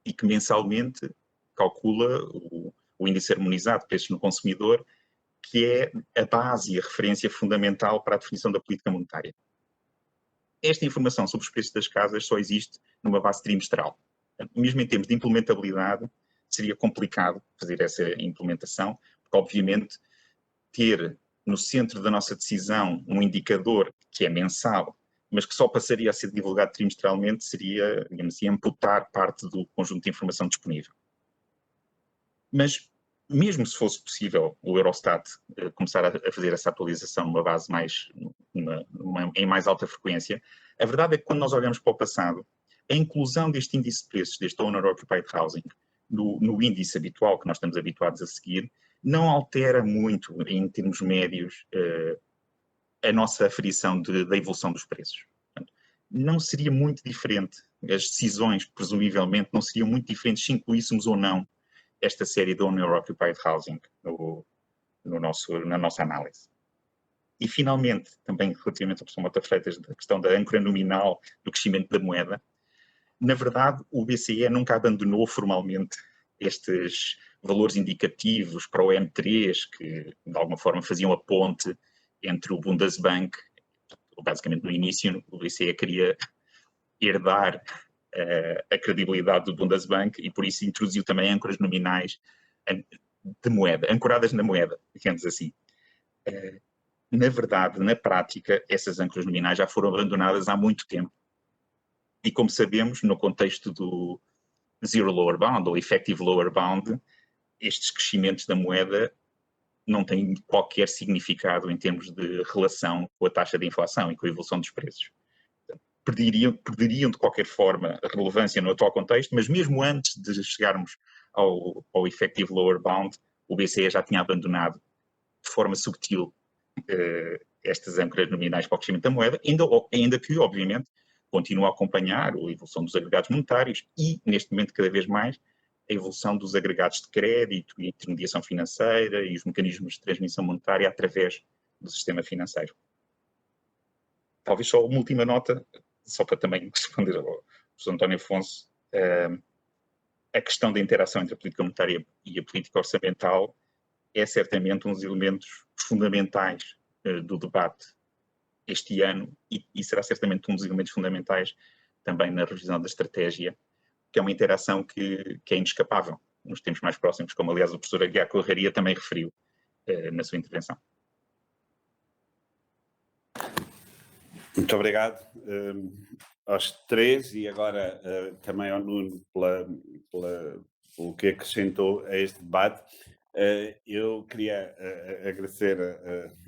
e que mensalmente calcula o índice harmonizado de preços no consumidor, que é a base e a referência fundamental para a definição da política monetária. Esta informação sobre os preços das casas só existe numa base trimestral. Mesmo em termos de implementabilidade, seria complicado fazer essa implementação, porque, obviamente, ter no centro da nossa decisão um indicador que é mensal, mas que só passaria a ser divulgado trimestralmente, seria, digamos assim, amputar parte do conjunto de informação disponível. Mas, mesmo se fosse possível o Eurostat começar a fazer essa atualização numa base em mais alta frequência, a verdade é que quando nós olhamos para o passado, a inclusão deste índice de preços, deste Owner Occupied Housing, no índice habitual que nós estamos habituados a seguir, não altera muito, em termos médios, a nossa aferição da evolução dos preços. Portanto, não seria muito diferente, as decisões, presumivelmente, não seriam muito diferentes se incluíssemos ou não esta série de Owner Occupied Housing na nossa análise. E, finalmente, também relativamente ao que o Sr. Mota Freitas, da questão da âncora nominal do crescimento da moeda, na verdade, o BCE nunca abandonou formalmente estes valores indicativos para o M3, que de alguma forma faziam a ponte entre o Bundesbank, basicamente no início o BCE queria herdar a credibilidade do Bundesbank e por isso introduziu também âncoras nominais de moeda, ancoradas na moeda, digamos assim. Na verdade, na prática, essas âncoras nominais já foram abandonadas há muito tempo. E como sabemos, no contexto do Zero Lower Bound ou Effective Lower Bound, estes crescimentos da moeda não têm qualquer significado em termos de relação com a taxa de inflação e com a evolução dos preços. Perderiam de qualquer forma a relevância no atual contexto, mas mesmo antes de chegarmos ao Effective Lower Bound, o BCE já tinha abandonado de forma subtil estas âncoras nominais para o crescimento da moeda, ainda que, obviamente, continua a acompanhar a evolução dos agregados monetários e, neste momento, cada vez mais, a evolução dos agregados de crédito e intermediação financeira e os mecanismos de transmissão monetária através do sistema financeiro. Talvez só uma última nota, só para também responder ao professor António Afonso, a questão da interação entre a política monetária e a política orçamental é certamente um dos elementos fundamentais do debate este ano e será certamente um dos elementos fundamentais também na revisão da estratégia, que é uma interação que é inescapável nos tempos mais próximos, como aliás o professor Aguiar Correria também referiu na sua intervenção. Muito obrigado aos três e agora também ao Nuno pelo que acrescentou a este debate. Eu queria agradecer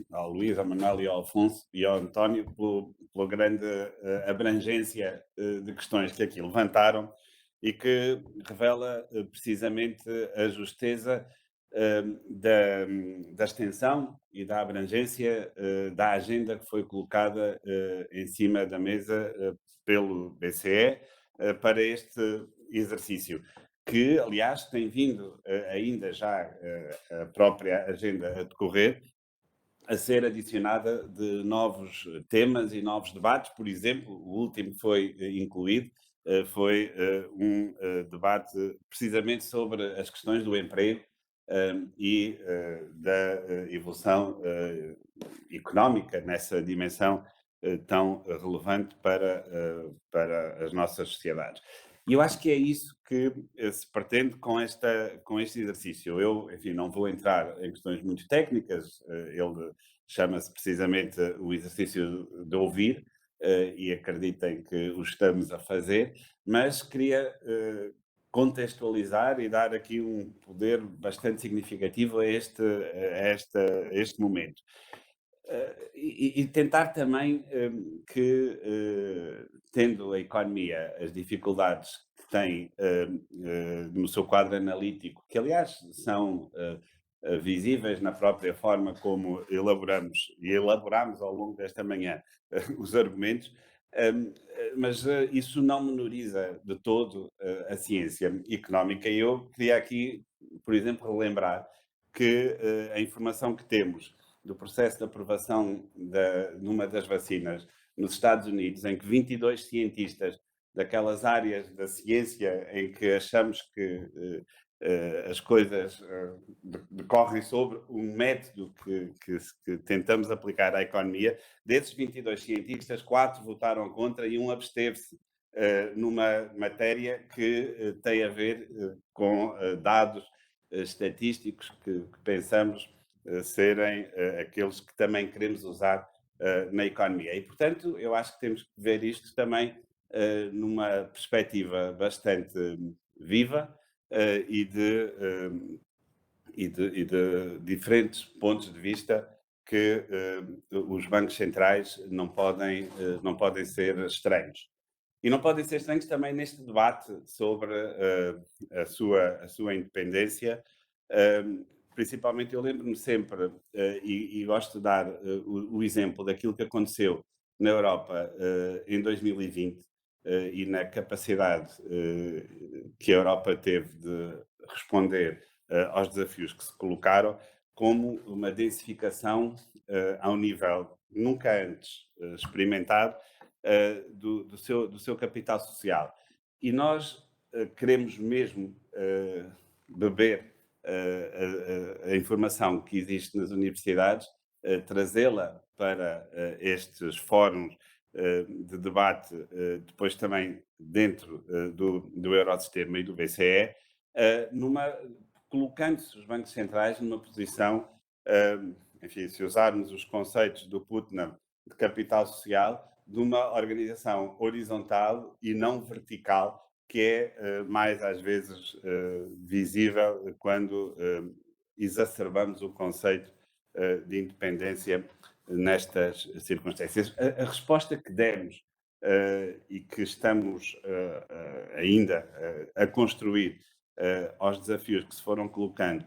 ao Luís, ao Manuel e ao Afonso e ao António pela grande abrangência de questões que aqui levantaram e que revela precisamente a justeza da extensão e da abrangência da agenda que foi colocada em cima da mesa pelo BCE para este exercício, que, aliás, tem vindo ainda já a própria agenda a decorrer, a ser adicionada de novos temas e novos debates. Por exemplo, o último que foi incluído foi um debate precisamente sobre as questões do emprego e da evolução económica nessa dimensão tão relevante para as nossas sociedades. E eu acho que é isso que se pretende com este exercício. Eu, enfim, não vou entrar em questões muito técnicas, ele chama-se precisamente o exercício de ouvir, e acreditem que o estamos a fazer, mas queria contextualizar e dar aqui um poder bastante significativo a este momento. E tentar também que, tendo a economia as dificuldades que tem no seu quadro analítico, que aliás são visíveis na própria forma como elaboramos ao longo desta manhã os argumentos, Mas isso não menoriza de todo a ciência económica. E eu queria aqui, por exemplo, relembrar que a informação que temos do processo de aprovação numa das vacinas nos Estados Unidos, em que 22 cientistas daquelas áreas da ciência em que achamos que as coisas decorrem sobre um método que tentamos aplicar à economia, desses 22 cientistas, 4 votaram contra e um absteve-se numa matéria que tem a ver com dados estatísticos que pensamos serem aqueles que também queremos usar na economia. E, portanto, eu acho que temos que ver isto também numa perspectiva bastante viva e de diferentes pontos de vista que os bancos centrais não podem ser estranhos. E não podem ser estranhos também neste debate sobre a sua independência. Principalmente, eu lembro-me sempre, e gosto de dar o exemplo daquilo que aconteceu na Europa em 2020 e na capacidade que a Europa teve de responder aos desafios que se colocaram, como uma densificação a um nível nunca antes experimentado do seu capital social. E nós queremos mesmo beber a informação que existe nas universidades, trazê-la para estes fóruns de debate, depois também dentro do Eurosistema e do BCE, colocando-se os bancos centrais numa posição, enfim, se usarmos os conceitos do Putnam de capital social, de uma organização horizontal e não vertical, que é mais às vezes visível quando exacerbamos o conceito de independência nestas circunstâncias. A resposta que demos e que estamos ainda a construir aos desafios que se foram colocando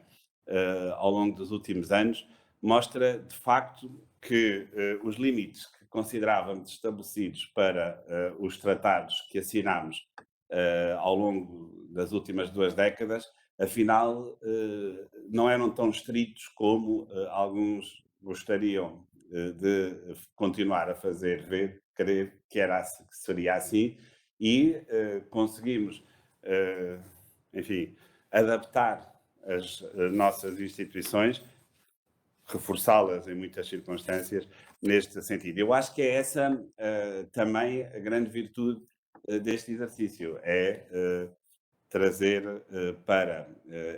ao longo dos últimos anos mostra, de facto, que os limites que considerávamos estabelecidos para os tratados que assinámos ao longo das últimas 2 décadas, afinal, não eram tão estritos como alguns gostariam de continuar a crer que seria assim, e conseguimos, enfim, adaptar as nossas instituições, reforçá-las em muitas circunstâncias neste sentido. Eu acho que é essa também a grande virtude deste exercício, é trazer para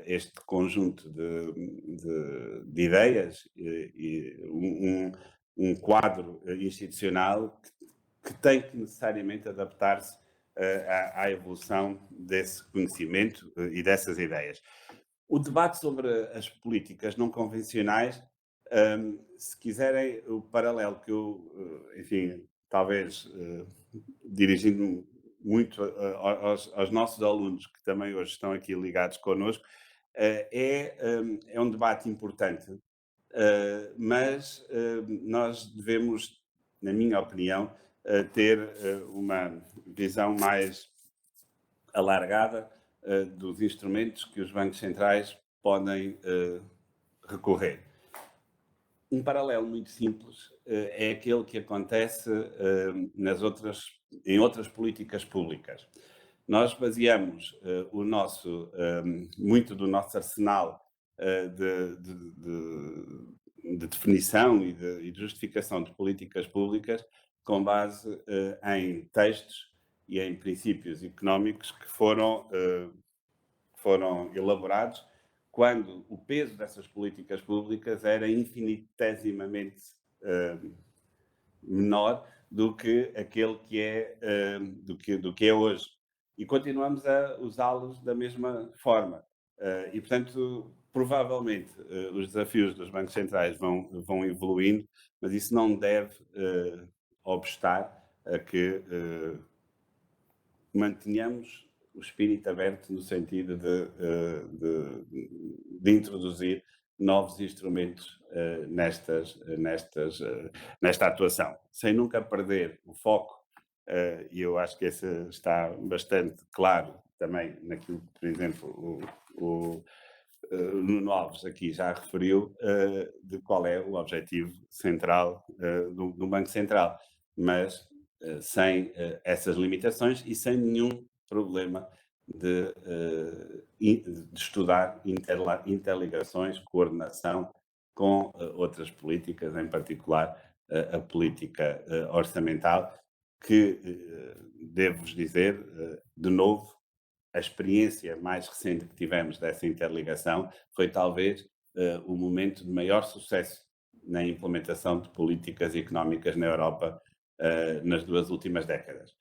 este conjunto de ideias e um quadro institucional que tem que necessariamente adaptar-se à evolução desse conhecimento e dessas ideias. O debate sobre as políticas não convencionais, se quiserem, o paralelo que eu, enfim, talvez dirigindo-me muito aos nossos alunos, que também hoje estão aqui ligados connosco, é um debate importante, mas nós devemos, na minha opinião, ter uma visão mais alargada dos instrumentos que os bancos centrais podem recorrer. Um paralelo muito simples é aquele que acontece em outras políticas públicas. Nós baseamos muito do nosso arsenal de definição e de justificação de políticas públicas com base em textos e em princípios económicos que foram elaborados quando o peso dessas políticas públicas era infinitesimamente menor do que aquele que é do que é hoje. E continuamos a usá-los da mesma forma. E, portanto, provavelmente os desafios dos bancos centrais vão evoluindo, mas isso não deve obstar a que mantenhamos o espírito aberto no sentido de introduzir novos instrumentos nesta atuação, sem nunca perder o foco e eu acho que esse está bastante claro também naquilo que, por exemplo, o Nuno Alves aqui já referiu, de qual é o objetivo central do Banco Central, mas sem essas limitações e sem nenhum problema de estudar interligações, coordenação com outras políticas, em particular a política orçamental, que, devo-vos dizer, de novo, a experiência mais recente que tivemos dessa interligação foi talvez o momento de maior sucesso na implementação de políticas económicas na Europa nas 2 últimas décadas.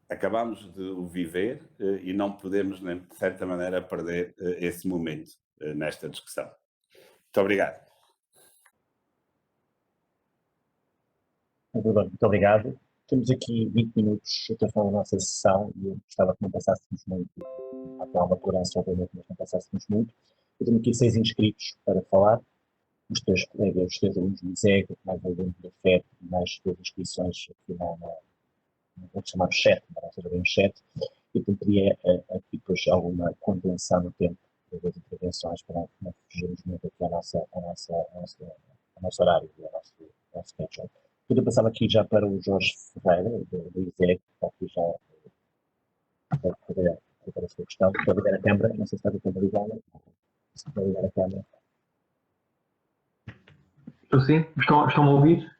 Acabámos de o viver e não podemos, de certa maneira, perder esse momento nesta discussão. Muito obrigado. Muito obrigado. Temos aqui 20 minutos até o final da nossa sessão e eu gostava que não passássemos muito. Há uma cobrança, obviamente, mas não passássemos muito. Eu tenho aqui 6 inscritos para falar. Os 3 colegas, os 3 alunos do ISEG, mais alunos da FED, mais 2 inscrições aqui vou chamar o chat, não seja bem o chat. Eu teria aqui depois alguma contenção no tempo das intervenções para não fugirmos muito aqui ao nosso horário e ao nosso schedule. Eu passava aqui já para o Jorge Ferreira, do ISEG, que está aqui já para a sua questão. Estou a ligar a câmara, não sei se está a câmara ligada. Estou a ligar a câmara. Estou sim? Estão-me a ouvir?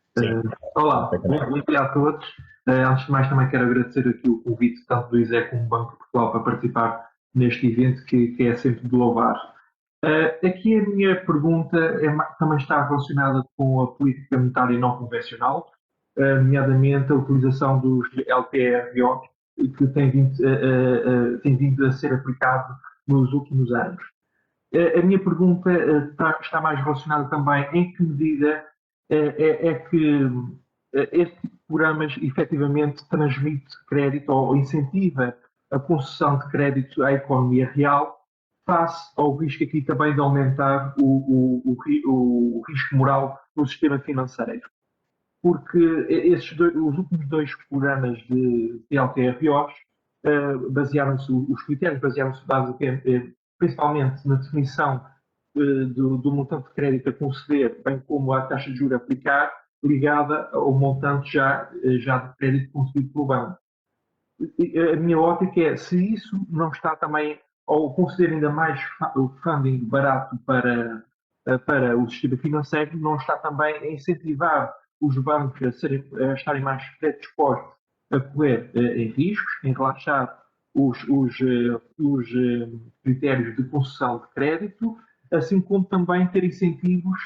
Olá, bom dia a todos. Antes de mais, também quero agradecer aqui o convite, tanto do ISEG como do Banco de Portugal, para participar neste evento, que é sempre de louvar. Aqui a minha pergunta também está relacionada com a política monetária não convencional, nomeadamente a utilização dos LTRO, que tem vindo a ser aplicado nos últimos anos. A minha pergunta está mais relacionada também em que medida é que este tipo de programas efetivamente transmite crédito ou incentiva a concessão de crédito à economia real, face ao risco aqui também de aumentar o risco moral no sistema financeiro. Porque os últimos 2 programas de LTROs os critérios basearam-se principalmente na definição do montante de crédito a conceder, bem como à taxa de juros a aplicar, ligada ao montante já de crédito concedido pelo banco. A minha ótica é, se isso não está também, ao conceder ainda mais funding barato para o sistema financeiro, não está também a incentivar os bancos a estarem mais predispostos a correr em riscos, em relaxar os critérios de concessão de crédito, assim como também ter incentivos,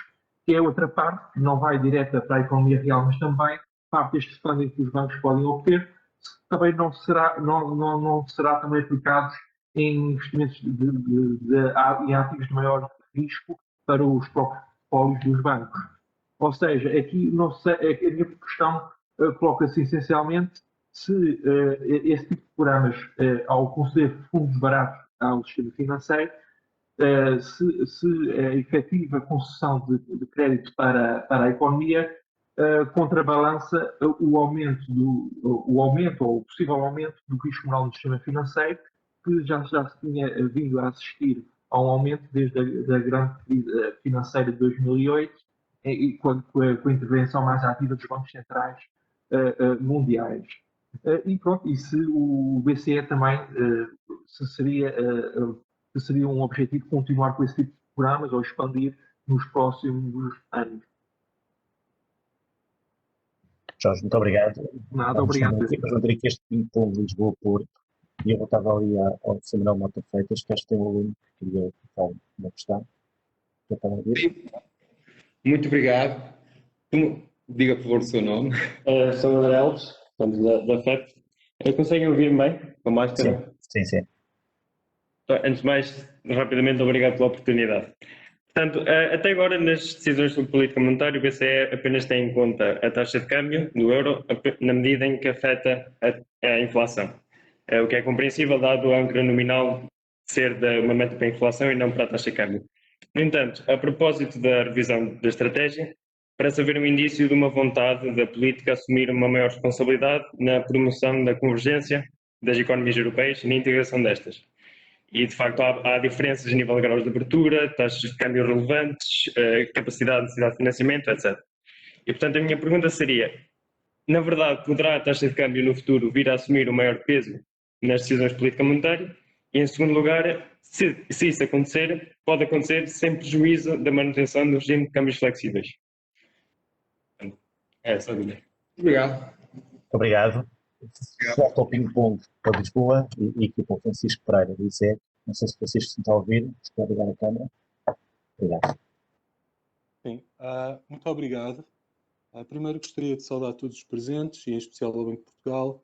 que é outra parte, que não vai direta para a economia real, mas também parte deste funding que os bancos podem obter, também não será também aplicado em investimentos em ativos de maior risco para os próprios portfólios dos bancos. Ou seja, aqui não sei, a minha questão coloca-se essencialmente se esse tipo de programas, ao conceder fundos baratos ao sistema financeiro, se a efetiva concessão de crédito para a economia contrabalança o aumento ou o possível aumento do risco moral no sistema financeiro, que já se tinha vindo a assistir a um aumento desde a grande crise financeira de 2008 e com a intervenção mais ativa dos bancos centrais mundiais. E se o BCE também se seria um objetivo continuar com esse tipo de programas ou expandir nos próximos anos. Jorge, muito obrigado. Nada, obrigado. Vamos ter aqui este ping-pong de Lisboa-Porto e eu voltava ali ao Samuel Mota Freitas, que acho que tem um aluno que queria colocar uma questão. Muito obrigado. Diga, por favor, o seu nome. Sou André Alves, da FEP. Conseguem ouvir-me bem? Com máscara? Sim. Antes de mais, rapidamente, obrigado pela oportunidade. Portanto, até agora, nas decisões sobre política monetária, o BCE apenas tem em conta a taxa de câmbio do euro na medida em que afeta a inflação. O que é compreensível, dado o âncora nominal ser uma meta para a inflação e não para a taxa de câmbio. No entanto, a propósito da revisão da estratégia, parece haver um indício de uma vontade da política assumir uma maior responsabilidade na promoção da convergência das economias europeias e na integração destas. E, de facto, há diferenças a nível de graus de abertura, taxas de câmbio relevantes, capacidade, necessidade de financiamento, etc. E, portanto, a minha pergunta seria, na verdade, poderá a taxa de câmbio no futuro vir a assumir um maior peso nas decisões de política monetária? E, em segundo lugar, se isso acontecer, pode acontecer sem prejuízo da manutenção do regime de câmbios flexíveis? É essa a dúvida. Obrigado. Obrigado. Volto ao ping-pong para Lisboa e aqui para o Francisco Pereira do ISEG. Não sei se o Francisco se está a ouvir, se pode ligar a câmara. Obrigado. Sim, muito obrigado. Primeiro gostaria de saudar todos os presentes e em especial ao Banco de Portugal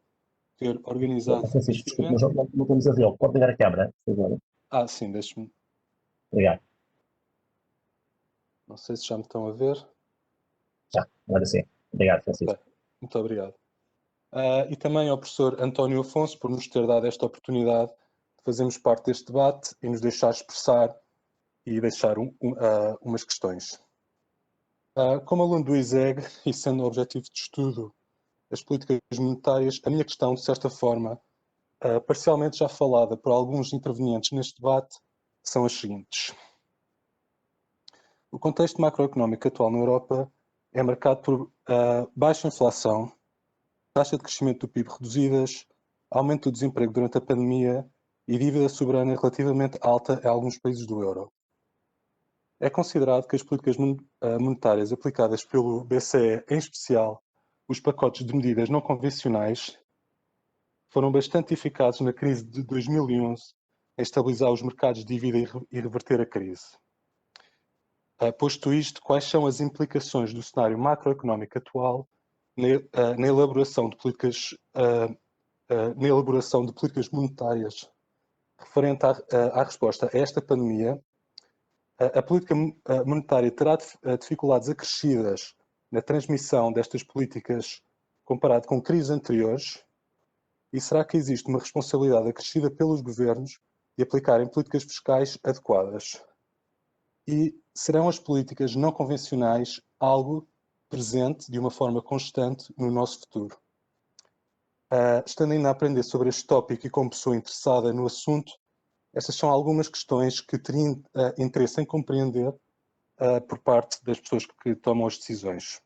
ter organizado... Francisco, desculpe, mas não temos a vê-lo. Pode ligar a câmara, por favor. Sim, deixe-me. Obrigado. Não sei se já me estão a ver. Já, agora sim. Obrigado, Francisco. Bem, muito obrigado. E também ao professor António Afonso por nos ter dado esta oportunidade de fazermos parte deste debate e nos deixar expressar e deixar umas questões. Como aluno do ISEG e sendo o objetivo de estudo as políticas monetárias, a minha questão, de certa forma, parcialmente já falada por alguns intervenientes neste debate, são as seguintes. O contexto macroeconómico atual na Europa é marcado por baixa inflação, taxa de crescimento do PIB reduzidas, aumento do desemprego durante a pandemia e dívida soberana relativamente alta em alguns países do euro. É considerado que as políticas monetárias aplicadas pelo BCE, em especial os pacotes de medidas não convencionais, foram bastante eficazes na crise de 2011 em estabilizar os mercados de dívida e reverter a crise. Posto isto, quais são as implicações do cenário macroeconómico atual na elaboração de políticas monetárias referente à resposta a esta pandemia? A política monetária terá dificuldades acrescidas na transmissão destas políticas comparado com crises anteriores? E será que existe uma responsabilidade acrescida pelos governos de aplicarem políticas fiscais adequadas? E serão as políticas não convencionais algo presente de uma forma constante no nosso futuro? Estando ainda a aprender sobre este tópico e como pessoa interessada no assunto, estas são algumas questões que teriam interesse em compreender por parte das pessoas que tomam as decisões.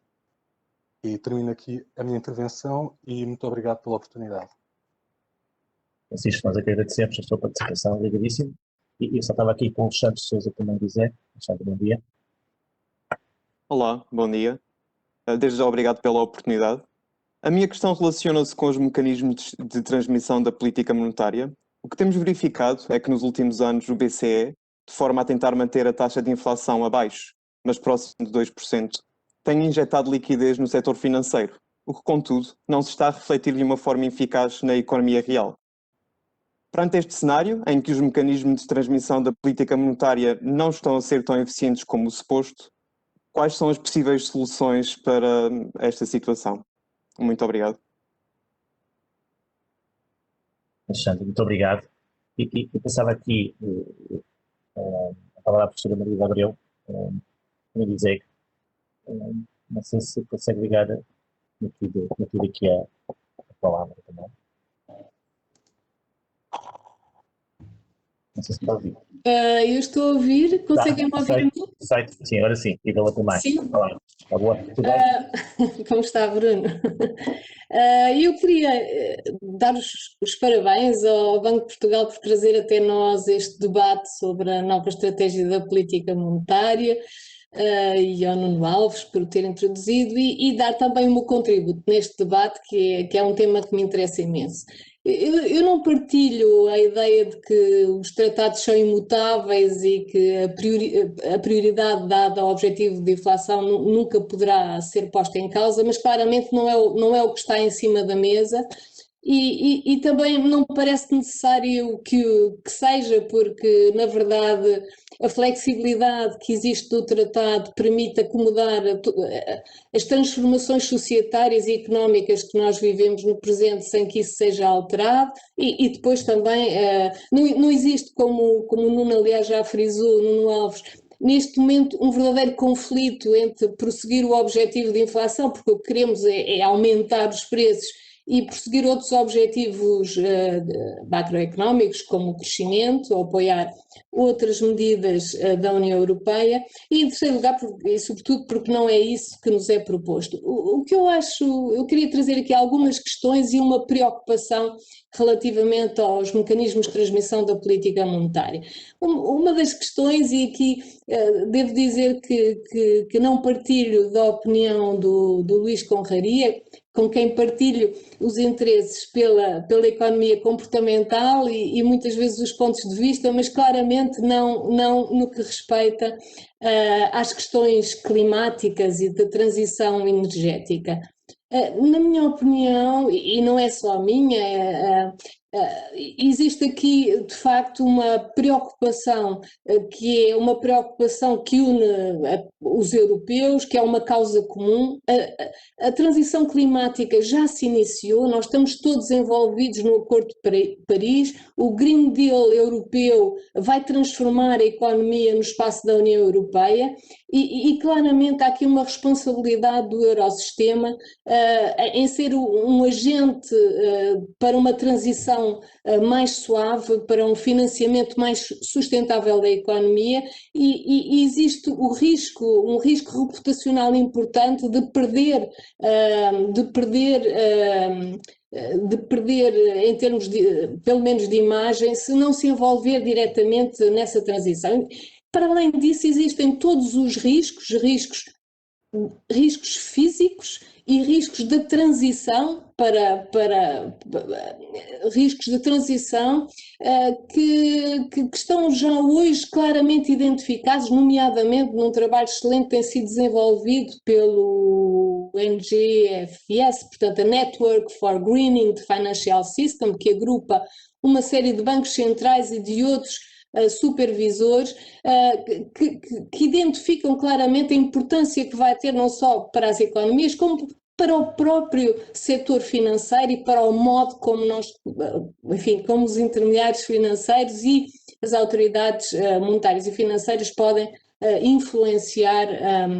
E termino aqui a minha intervenção e muito obrigado pela oportunidade. Francisco, nós aqui agradecemos a sua participação, ligadíssimo. E eu só estava aqui com o Alexandre Sousa também dizer. Alexandre, bom dia. Olá, bom dia. Desde já obrigado pela oportunidade. A minha questão relaciona-se com os mecanismos de transmissão da política monetária. O que temos verificado é que nos últimos anos o BCE, de forma a tentar manter a taxa de inflação abaixo, mas próximo de 2%, tem injetado liquidez no setor financeiro, o que, contudo, não se está a refletir de uma forma eficaz na economia real. Perante este cenário, em que os mecanismos de transmissão da política monetária não estão a ser tão eficientes como o suposto, quais são as possíveis soluções para esta situação? Muito obrigado. Alexandre, muito obrigado. E eu passava aqui a palavra à professora Maria Gabriel, me dizer, não sei se consegue ligar aqui a palavra também. Não sei se está a ouvir. Eu estou a ouvir, conseguem-me ouvir? Sim, agora sim, diga-la também. Sim. Olá, está boa? Tudo bem? Como está, Bruno? Eu queria dar os parabéns ao Banco de Portugal por trazer até nós este debate sobre a nova estratégia da política monetária e ao Nuno Alves por o ter introduzido e dar também o meu contributo neste debate, que é um tema que me interessa imenso. Eu não partilho a ideia de que os tratados são imutáveis e que a prioridade dada ao objetivo de inflação nunca poderá ser posta em causa, mas claramente não é o que está em cima da mesa e também não me parece necessário que seja, porque na verdade a flexibilidade que existe do tratado permite acomodar as transformações societárias e económicas que nós vivemos no presente sem que isso seja alterado e depois também não existe, como o Nuno aliás já frisou, Nuno Alves, neste momento um verdadeiro conflito entre prosseguir o objetivo de inflação, porque o que queremos é aumentar os preços, e prosseguir outros objetivos macroeconómicos, como o crescimento, ou apoiar outras medidas da União Europeia, e em terceiro lugar, e sobretudo porque não é isso que nos é proposto. O que eu queria trazer aqui algumas questões e uma preocupação relativamente aos mecanismos de transmissão da política monetária. Uma das questões, e aqui devo dizer que não partilho da opinião do Luís Conraria, com quem partilho os interesses pela economia comportamental e muitas vezes os pontos de vista, mas claramente não no que respeita às questões climáticas e da transição energética. Na minha opinião, e não é só a minha, existe aqui de facto uma preocupação que é uma preocupação que une os europeus, que é uma causa comum. A transição climática já se iniciou, nós estamos todos envolvidos no Acordo de Paris, o Green Deal europeu vai transformar a economia no espaço da União Europeia e claramente há aqui uma responsabilidade do Eurosistema em ser um agente para uma transição mais suave, para um financiamento mais sustentável da economia, e existe um risco reputacional importante de perder em termos pelo menos de imagem, se não se envolver diretamente nessa transição. Para além disso, existem todos os riscos físicos e riscos de transição riscos de transição que estão já hoje claramente identificados, nomeadamente num trabalho excelente que tem sido desenvolvido pelo NGFS, portanto a Network for Greening the Financial System, que agrupa uma série de bancos centrais e de outros supervisores que identificam claramente a importância que vai ter não só para as economias, como para o próprio setor financeiro e para o modo como como os intermediários financeiros e as autoridades monetárias e financeiras podem influenciar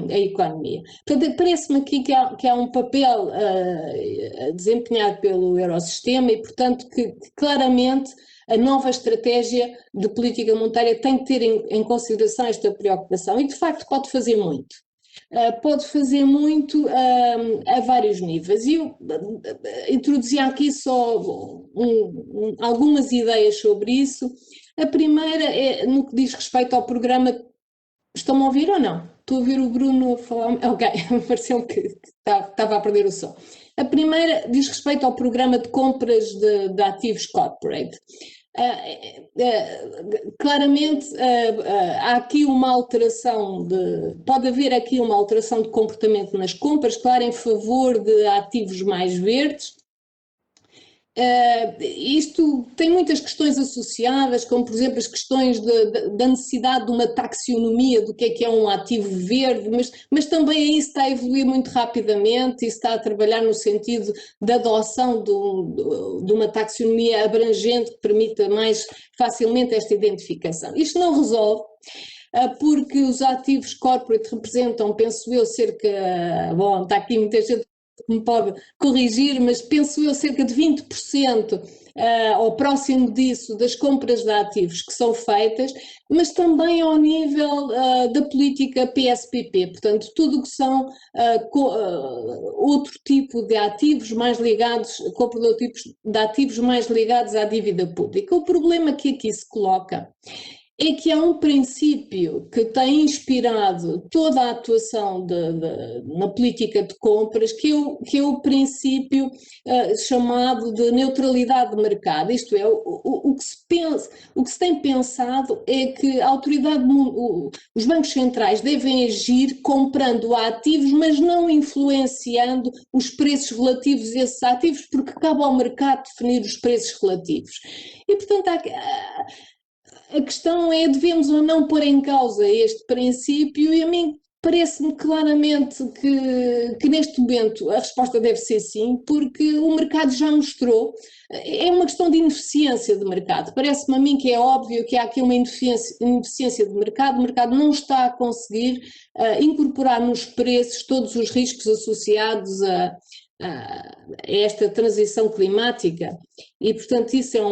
a economia. Portanto, parece-me aqui que há um papel desempenhado pelo Eurosistema e, portanto, que claramente a nova estratégia de política monetária tem que ter em consideração esta preocupação e, de facto, pode fazer muito. Pode fazer muito a vários níveis. E eu introduzi aqui só algumas ideias sobre isso. A primeira é no que diz respeito ao programa. Estão-me a ouvir ou não? Estou a ouvir o Bruno falar. Ok, pareceu-me que estava a perder o som. A primeira diz respeito ao programa de compras de ativos corporate. Claramente há aqui uma alteração pode haver aqui uma alteração de comportamento nas compras, claro, em favor de ativos mais verdes. Isto tem muitas questões associadas, como por exemplo as questões da necessidade de uma taxonomia do que é um ativo verde, mas também aí está a evoluir muito rapidamente e está a trabalhar no sentido da adoção de uma taxonomia abrangente que permita mais facilmente esta identificação. Isto não resolve, porque os ativos corporate representam, penso eu, bom, está aqui muita gente que me pode corrigir, mas penso eu cerca de 20% ou próximo disso das compras de ativos que são feitas, mas também ao nível da política PSPP, portanto tudo o que são outro tipo de ativos mais ligados, compra de ativos mais ligados à dívida pública. O problema que aqui se coloca é que há um princípio que tem inspirado toda a atuação na política de compras, que é o princípio chamado de neutralidade de mercado. Isto é, o que se tem pensado é que a autoridade, os bancos centrais devem agir comprando ativos, mas não influenciando os preços relativos a esses ativos, porque cabe ao mercado definir os preços relativos. E, portanto, a questão é, devemos ou não pôr em causa este princípio, e a mim parece-me claramente que neste momento a resposta deve ser sim, porque o mercado já mostrou, é uma questão de ineficiência de mercado. Parece-me a mim que é óbvio que há aqui uma ineficiência de mercado, o mercado não está a conseguir incorporar nos preços todos os riscos associados a esta transição climática e, portanto, isso é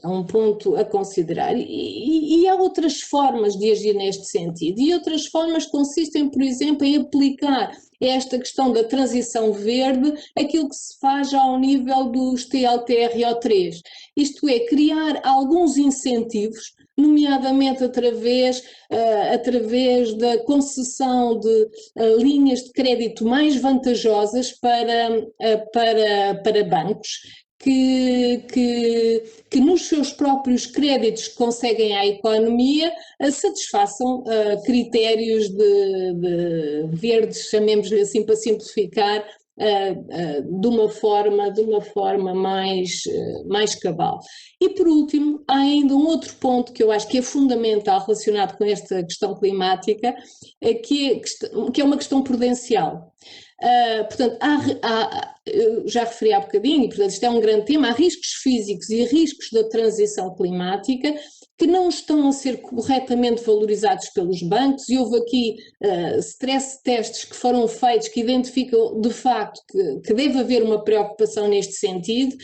um ponto a considerar. E há outras formas de agir neste sentido. E outras formas consistem, por exemplo, em aplicar esta questão da transição verde aquilo que se faz ao nível dos TLTRO3. Isto é, criar alguns incentivos, nomeadamente através da concessão de linhas de crédito mais vantajosas para bancos, que nos seus próprios créditos que conseguem à economia satisfaçam critérios de verdes, chamemos-lhe assim para simplificar, de uma forma mais cabal. E por último, há ainda um outro ponto que eu acho que é fundamental relacionado com esta questão climática, que é uma questão prudencial. Portanto, eu já referi há bocadinho, e portanto isto é um grande tema, há riscos físicos e riscos da transição climática que não estão a ser corretamente valorizados pelos bancos, e houve aqui stress tests que foram feitos que identificam de facto que deve haver uma preocupação neste sentido,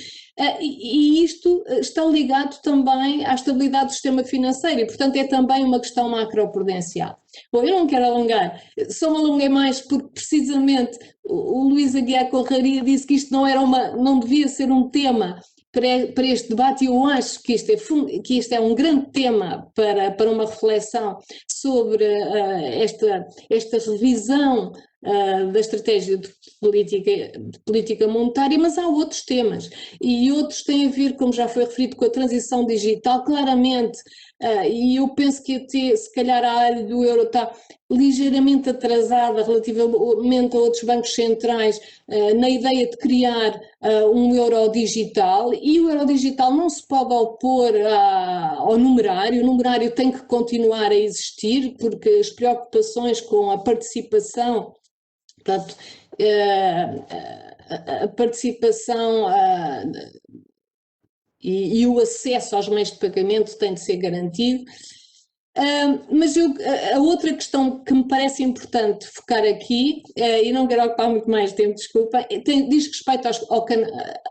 e isto está ligado também à estabilidade do sistema financeiro e, portanto, é também uma questão macroprudencial. Bom, eu não quero alongar, só me alonguei mais porque precisamente o Luís Aguiar Conraria disse que isto não devia ser um tema para este debate, e eu acho que isto é um grande tema para uma reflexão sobre esta revisão da estratégia de política monetária, mas há outros temas, e outros têm a ver, como já foi referido, com a transição digital, claramente, e eu penso que até, se calhar a área do euro está ligeiramente atrasada relativamente a outros bancos centrais na ideia de criar um euro digital, e o euro digital não se pode opor ao numerário, o numerário tem que continuar a existir, porque as preocupações com a participação, portanto, a participação e o acesso aos meios de pagamento tem de ser garantido. Mas a outra questão que me parece importante focar aqui, e não quero ocupar muito mais tempo, desculpa, diz respeito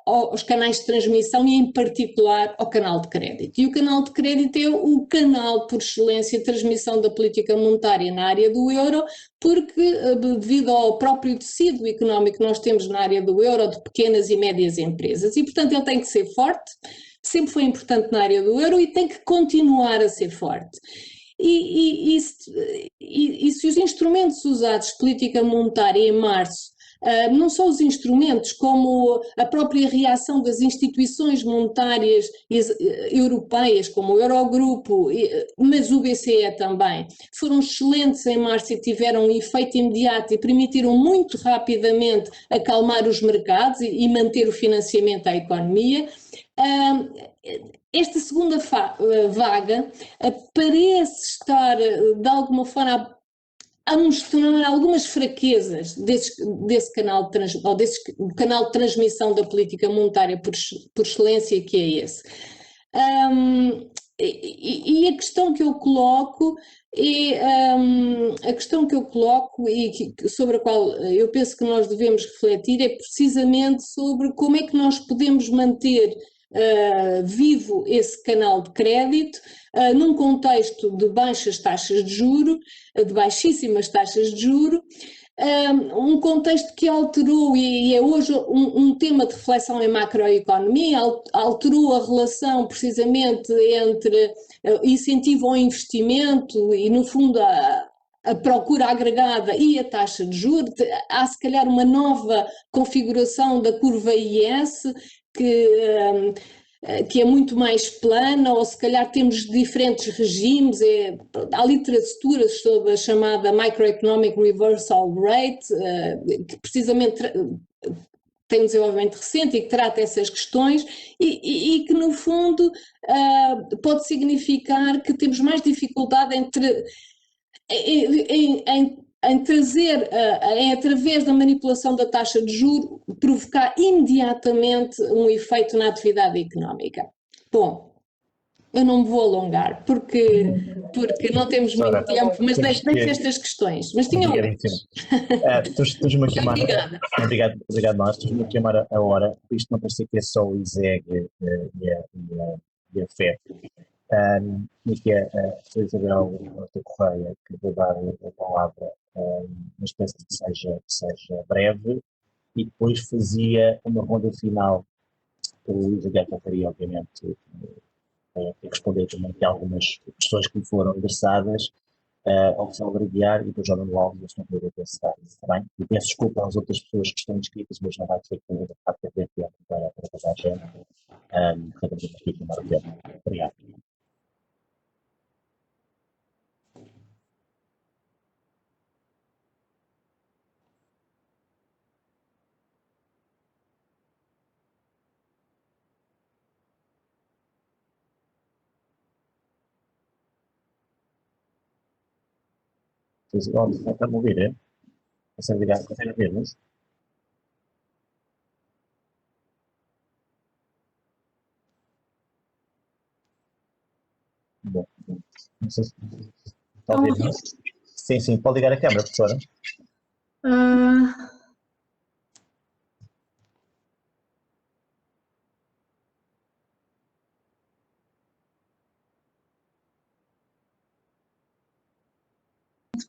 aos canais de transmissão e, em particular, ao canal de crédito. E o canal de crédito é o canal por excelência de transmissão da política monetária na área do euro, porque, devido ao próprio tecido económico que nós temos na área do euro, de pequenas e médias empresas, e, portanto, ele tem que ser forte, sempre foi importante na área do euro e tem que continuar a ser forte. E se os instrumentos usados de política monetária em março, não só os instrumentos, como a própria reação das instituições monetárias europeias, como o Eurogrupo, mas o BCE também, foram excelentes em março e tiveram um efeito imediato e permitiram muito rapidamente acalmar os mercados e manter o financiamento à economia. Esta segunda vaga parece estar, de alguma forma, a mostrar algumas fraquezas desse canal de transmissão da política monetária por excelência, que é esse. E a questão que eu coloco e sobre a qual eu penso que nós devemos refletir é precisamente sobre como é que nós podemos manter vivo esse canal de crédito num contexto de baixas taxas de juro, de baixíssimas taxas de juro, um contexto que alterou e é hoje um tema de reflexão em macroeconomia, alterou a relação precisamente entre incentivo ao investimento e, no fundo, a procura agregada e a taxa de juros. Há, se calhar, uma nova configuração da curva IS, que é muito mais plana, ou se calhar temos diferentes regimes. Há literaturas sobre a chamada Microeconomic Reversal Rate, que precisamente tem um desenvolvimento recente e que trata essas questões e que, no fundo, pode significar que temos mais dificuldade em em trazer, através da manipulação da taxa de juros, provocar imediatamente um efeito na atividade económica. Bom, eu não me vou alongar, porque não temos muito tempo, mas deixo estas questões. Mas tinha outras. Estás-me a chamar. Obrigada. Obrigado, nós. Estás-me a chamar a hora. Isto não parece que é só o ISEG e a FEP. E que é a Isabel Correia, que vou dar a palavra, mas penso que seja breve, e depois fazia uma ronda final. O Luís Aguiar faria, obviamente, responder também a algumas questões que me foram endereçadas ao Sr. Aguiar e depois ao Nuno Alves, ao Sr. Pedro Pensar, está bem? E peço desculpa às outras pessoas que estão inscritas, mas não vai ter que perder tempo para toda a gente. Portanto, aqui tomar o tempo. Obrigado. Está-me a ouvir, é? Consegue ouvir-nos? Bom, não sei se está a ouvir-nos. Sim, pode ligar a câmera, professora.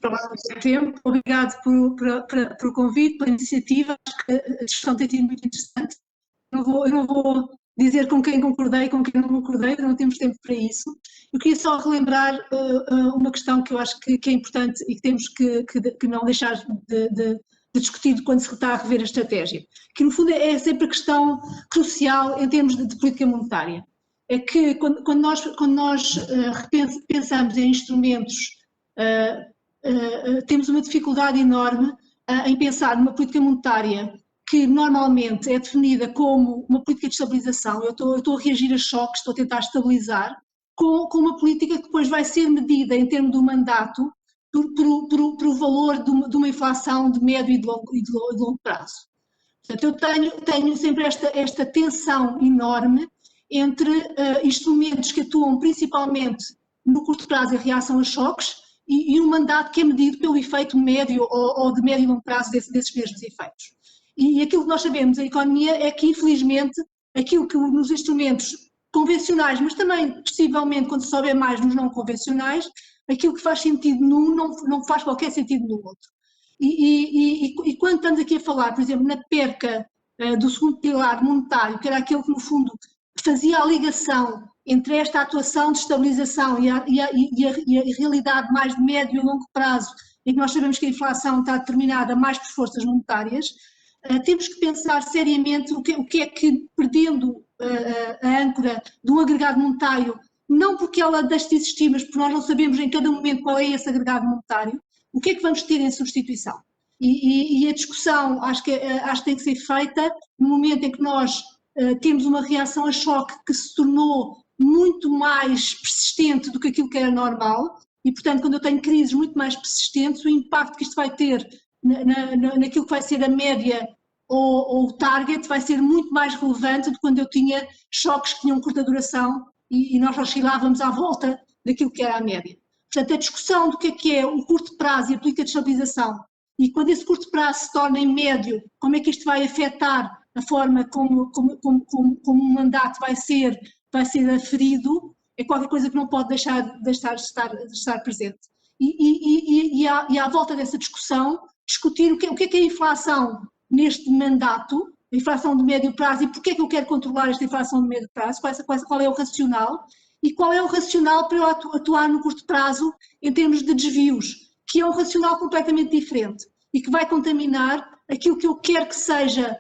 Para lá do tempo. Obrigado pelo convite, pela iniciativa. Acho que a discussão tem sido muito interessante. Eu não vou dizer com quem concordei, com quem não concordei, não temos tempo para isso. Eu queria só relembrar uma questão que eu acho que é importante e que temos que não deixar de discutir quando se está a rever a estratégia, que no fundo é sempre a questão crucial em termos de política monetária. É que quando nós pensamos em instrumentos, temos uma dificuldade enorme em pensar numa política monetária que normalmente é definida como uma política de estabilização. Eu estou a reagir a choques, estou a tentar estabilizar, com uma política que depois vai ser medida em termos do mandato por valor de uma inflação de médio e de longo prazo. Portanto, eu tenho sempre esta tensão enorme entre instrumentos que atuam principalmente no curto prazo em reação a choques e um mandato que é medido pelo efeito médio ou de médio e longo prazo desses mesmos efeitos. E aquilo que nós sabemos da economia é que, infelizmente, aquilo que nos instrumentos convencionais, mas também, possivelmente, quando se souber mais nos não convencionais, aquilo que faz sentido num não faz qualquer sentido no outro. E quando estamos aqui a falar, por exemplo, na perca do segundo pilar monetário, que era aquele que, no fundo, fazia a ligação entre esta atuação de estabilização e a realidade mais de médio e longo prazo, em que nós sabemos que a inflação está determinada mais por forças monetárias, temos que pensar seriamente o que é que, perdendo a âncora de um agregado monetário, não porque ela deixe de existir, mas porque nós não sabemos em cada momento qual é esse agregado monetário, o que é que vamos ter em substituição? E a discussão acho que tem que ser feita no momento em que nós temos uma reação a choque que se tornou muito mais persistente do que aquilo que era normal e, portanto, quando eu tenho crises muito mais persistentes, o impacto que isto vai ter naquilo que vai ser a média ou o target vai ser muito mais relevante do que quando eu tinha choques que tinham curta duração e nós oscilávamos à volta daquilo que era a média. Portanto, a discussão do que é o curto prazo e a política de estabilização e quando esse curto prazo se torna em médio, como é que isto vai afetar a forma como o mandato vai ser aferido, é qualquer coisa que não pode deixar de estar presente. E à volta dessa discussão, discutir o que é a inflação neste mandato, a inflação de médio prazo e porque é que eu quero controlar esta inflação de médio prazo, qual é o racional e qual é o racional para eu atuar no curto prazo em termos de desvios, que é um racional completamente diferente e que vai contaminar aquilo que eu quero que seja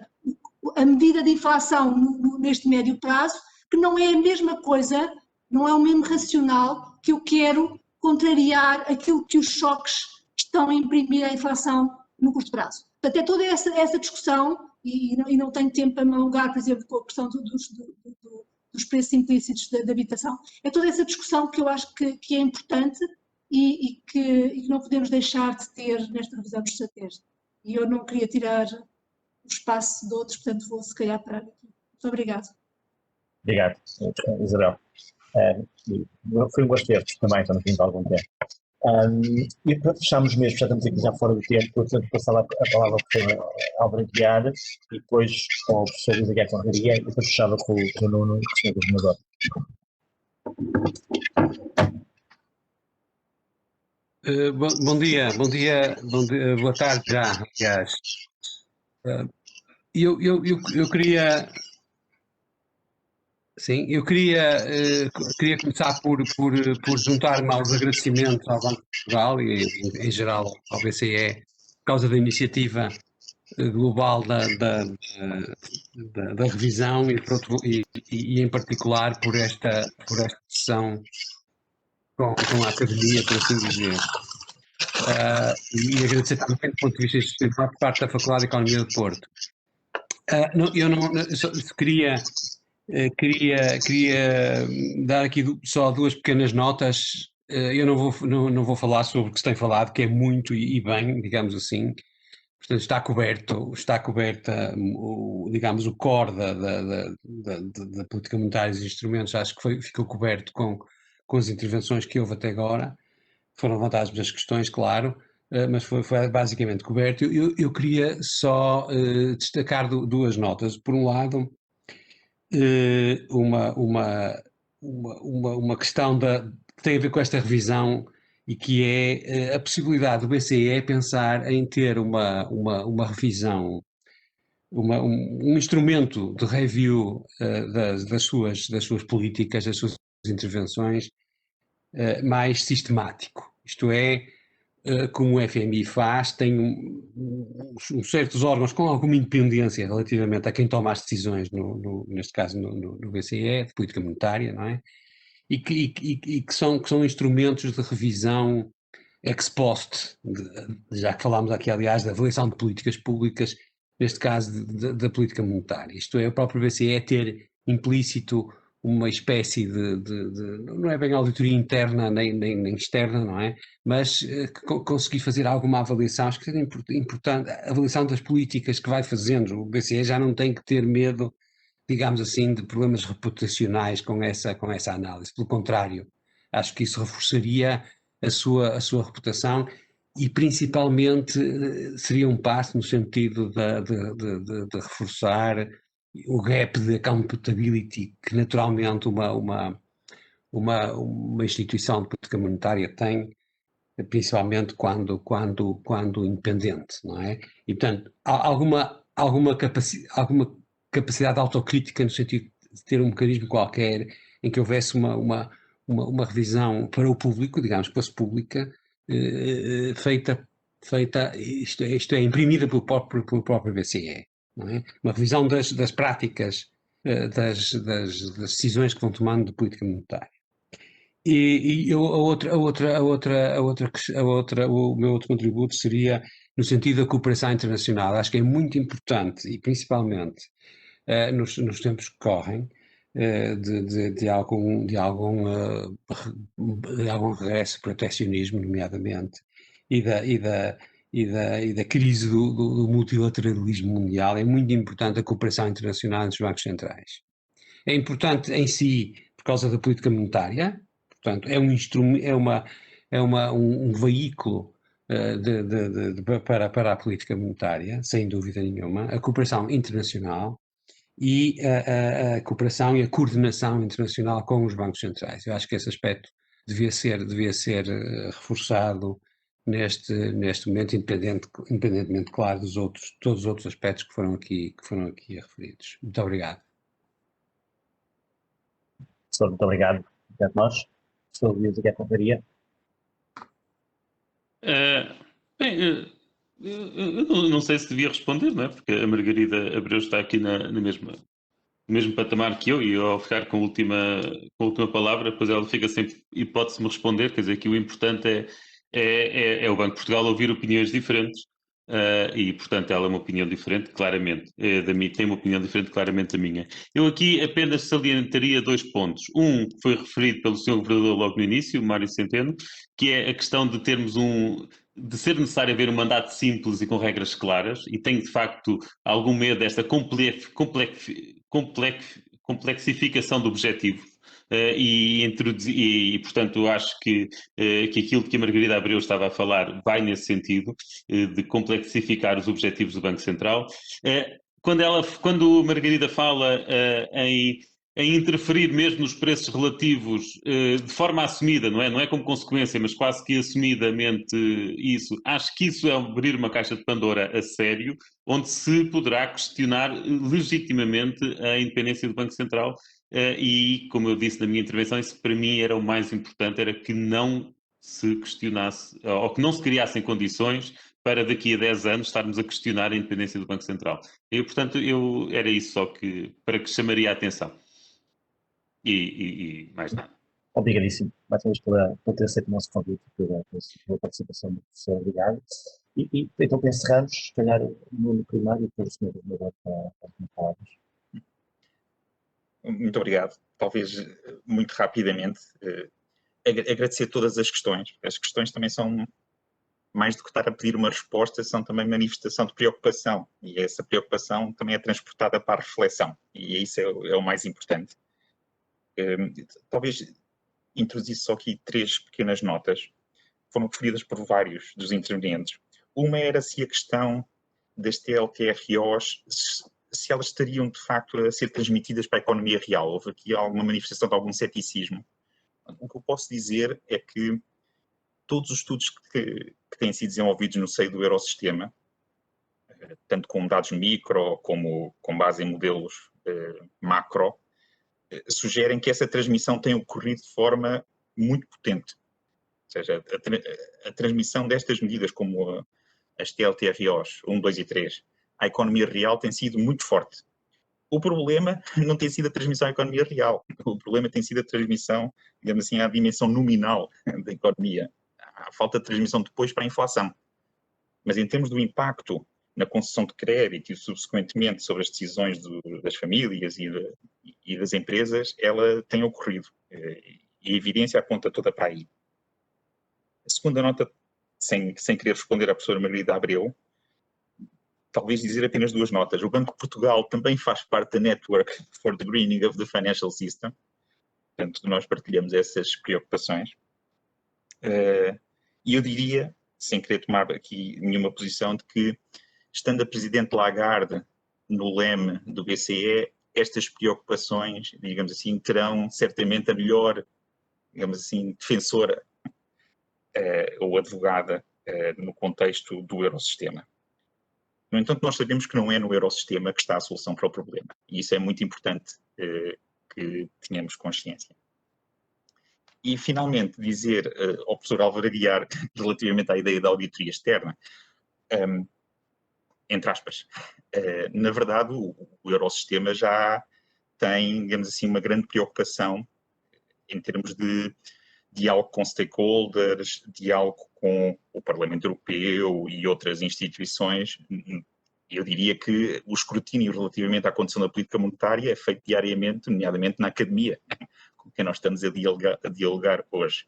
a medida de inflação neste médio prazo, que não é a mesma coisa, não é o mesmo racional que eu quero contrariar aquilo que os choques estão a imprimir à inflação no curto prazo. Portanto, é toda essa discussão, e não tenho tempo para me alongar, por exemplo, com a questão dos preços implícitos da habitação, é toda essa discussão que eu acho que é importante e que não podemos deixar de ter nesta revisão de estratégia. E eu não queria tirar o espaço de outros, portanto vou se calhar parar aqui. Muito obrigado. Obrigado, Isabel. Foi um gosto ter-vos também, estamos vindo há algum tempo. E para fecharmos mesmo, já estamos aqui já fora do tempo, portanto passar a palavra ao professor Álvaro Guiar e depois ao professor Luís Aguiar Conraria e depois fechava com o Nuno, o senhor governador. Bom dia, boa tarde já, aliás. Eu queria... Sim, eu queria começar por juntar-me aos agradecimentos ao Banco de Portugal e, em geral, ao BCE, por causa da iniciativa global da revisão e, em particular, por esta sessão com a Academia, por assim dizer. E agradecer também, do ponto de vista institucional, por parte da Faculdade de Economia de Porto. Queria dar aqui só duas pequenas notas. Eu não vou falar sobre o que se tem falado, que é muito e bem, digamos assim. Portanto, está coberta, digamos, o core da política monetária e dos instrumentos. Acho que ficou coberto com as intervenções que houve até agora. Foram levantadas muitas questões, claro, mas foi basicamente coberto. Eu queria só destacar duas notas. Por um lado, uma questão que tem a ver com esta revisão e que é a possibilidade do BCE pensar em ter uma revisão, um instrumento de review das suas políticas, das suas intervenções mais sistemático. Isto é, como o FMI faz, tem certos órgãos com alguma independência relativamente a quem toma as decisões, neste caso no BCE, de política monetária, não é? E que são instrumentos de revisão ex post, já que falámos aqui, aliás, da avaliação de políticas públicas, neste caso da política monetária. Isto é, o próprio BCE ter implícito uma espécie não é bem auditoria interna nem externa, não é? Mas conseguir fazer alguma avaliação, acho que é importante, a avaliação das políticas que vai fazendo. O BCE já não tem que ter medo, digamos assim, de problemas reputacionais com essa análise. Pelo contrário, acho que isso reforçaria a sua reputação e principalmente seria um passo no sentido de reforçar o gap de accountability que naturalmente uma instituição de política monetária tem, principalmente quando independente, não é? E, portanto, alguma capacidade autocrítica no sentido de ter um mecanismo qualquer em que houvesse uma revisão para o público, digamos, que fosse pública, feita isto é, imprimida pelo próprio BCE. Não é? Uma revisão das práticas, das decisões que vão tomando de política monetária. O meu outro contributo seria no sentido da cooperação internacional. Acho que é muito importante e principalmente nos tempos que correm de algum regresso proteccionismo, nomeadamente, e da crise do multilateralismo mundial. É muito importante a cooperação internacional entre os bancos centrais. É importante em si por causa da política monetária, portanto é um instrumento, um veículo para a política monetária, sem dúvida nenhuma, a cooperação internacional e a cooperação e a coordenação internacional com os bancos centrais. Eu acho que esse aspecto devia ser reforçado neste momento, independentemente, claro, todos os outros aspectos que foram aqui referidos. Muito obrigado. Professor, muito obrigado. Obrigado a nós. Professor Luís Aguiar Conraria. Eu não sei se devia responder, não é? Porque a Margarida Abreu está aqui no mesmo patamar que eu, e eu, ao ficar com a última palavra, depois ela fica sem hipótese de me responder. Quer dizer, que o importante é o Banco de Portugal ouvir opiniões diferentes e, portanto, ela é uma opinião diferente, claramente, tem uma opinião diferente, claramente, da minha. Eu aqui apenas salientaria 2 pontos. Um, que foi referido pelo Sr. Governador logo no início, Mário Centeno, que é a questão de termos de ser necessário haver um mandato simples e com regras claras, e tenho, de facto, algum medo desta complexificação do objetivo. Portanto, acho que aquilo que a Margarida Abreu estava a falar vai nesse sentido, de complexificar os objetivos do Banco Central. Quando a Margarida fala em interferir mesmo nos preços relativos de forma assumida, não é como consequência, mas quase que assumidamente isso, acho que isso é abrir uma caixa de Pandora a sério, onde se poderá questionar legitimamente a independência do Banco Central. E, como eu disse na minha intervenção, isso para mim era o mais importante, era que não se questionasse, ou que não se criassem condições para daqui a 10 anos estarmos a questionar a independência do Banco Central. Portanto, era isso só para que chamaria a atenção. E mais nada. Obrigadíssimo, mais uma vez, por ter aceito o nosso convite, pela participação do professor. Obrigado. E então, para encerrarmos, se calhar, no primário, e depois o senhor Governador para as palavras. Muito obrigado. Talvez, muito rapidamente, agradecer todas as questões. As questões também são, mais do que estar a pedir uma resposta, são também manifestação de preocupação. E essa preocupação também é transportada para a reflexão. E isso é o mais importante. Talvez introduzir só aqui 3 pequenas notas. Foram referidas por vários dos intervenientes. Uma era se a questão das TLTROs, se elas estariam de facto a ser transmitidas para a economia real. Houve aqui alguma manifestação de algum ceticismo. O que eu posso dizer é que todos os estudos que têm sido desenvolvidos no seio do Eurosistema, tanto com dados micro como com base em modelos macro, sugerem que essa transmissão tem ocorrido de forma muito potente. Ou seja, a transmissão destas medidas, como as TLTROs 1, 2 e 3, à economia real tem sido muito forte. O problema não tem sido a transmissão à economia real. O problema tem sido a transmissão, digamos assim, à dimensão nominal da economia. Há falta de transmissão depois para a inflação. Mas em termos do impacto na concessão de crédito e subsequentemente sobre as decisões das famílias e das empresas, ela tem ocorrido. E a evidência aponta toda para aí. A segunda nota, sem querer responder à professora Margarida Abreu, talvez dizer apenas 2 notas. O Banco de Portugal também faz parte da Network for the Greening of the Financial System. Portanto, nós partilhamos essas preocupações. E eu diria, sem querer tomar aqui nenhuma posição, de que, estando a Presidente Lagarde no leme do BCE, estas preocupações, digamos assim, terão certamente a melhor, digamos assim, defensora ou advogada no contexto do Eurosistema. No entanto, nós sabemos que não é no Eurosistema que está a solução para o problema. E isso é muito importante que tenhamos consciência. E, finalmente, dizer ao professor Álvaro Aguiar, relativamente à ideia da auditoria externa, entre aspas, na verdade, o Eurosistema já tem, digamos assim, uma grande preocupação em termos de diálogo com stakeholders, diálogo com o Parlamento Europeu e outras instituições. Eu diria que o escrutínio relativamente à condição da política monetária é feito diariamente, nomeadamente na academia, com quem nós estamos a dialogar hoje.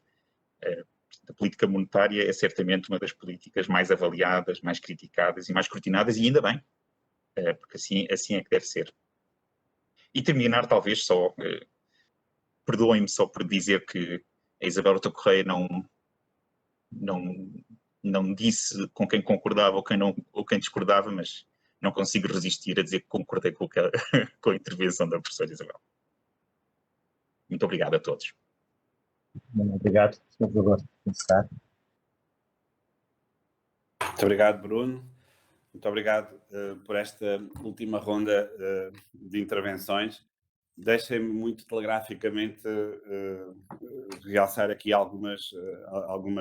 A política monetária é certamente uma das políticas mais avaliadas, mais criticadas e mais escrutinadas, e ainda bem, porque assim é que deve ser. E terminar, talvez, só, perdoem-me só por dizer que a Isabel Horta Correia não disse com quem concordava ou quem discordava, mas não consigo resistir a dizer que concordei com a intervenção da professora Isabel. Muito obrigado a todos. Muito obrigado, Sr. Governador. Muito obrigado, Bruno. Muito obrigado por esta última ronda de intervenções. Deixem-me muito telegraficamente realçar aqui algumas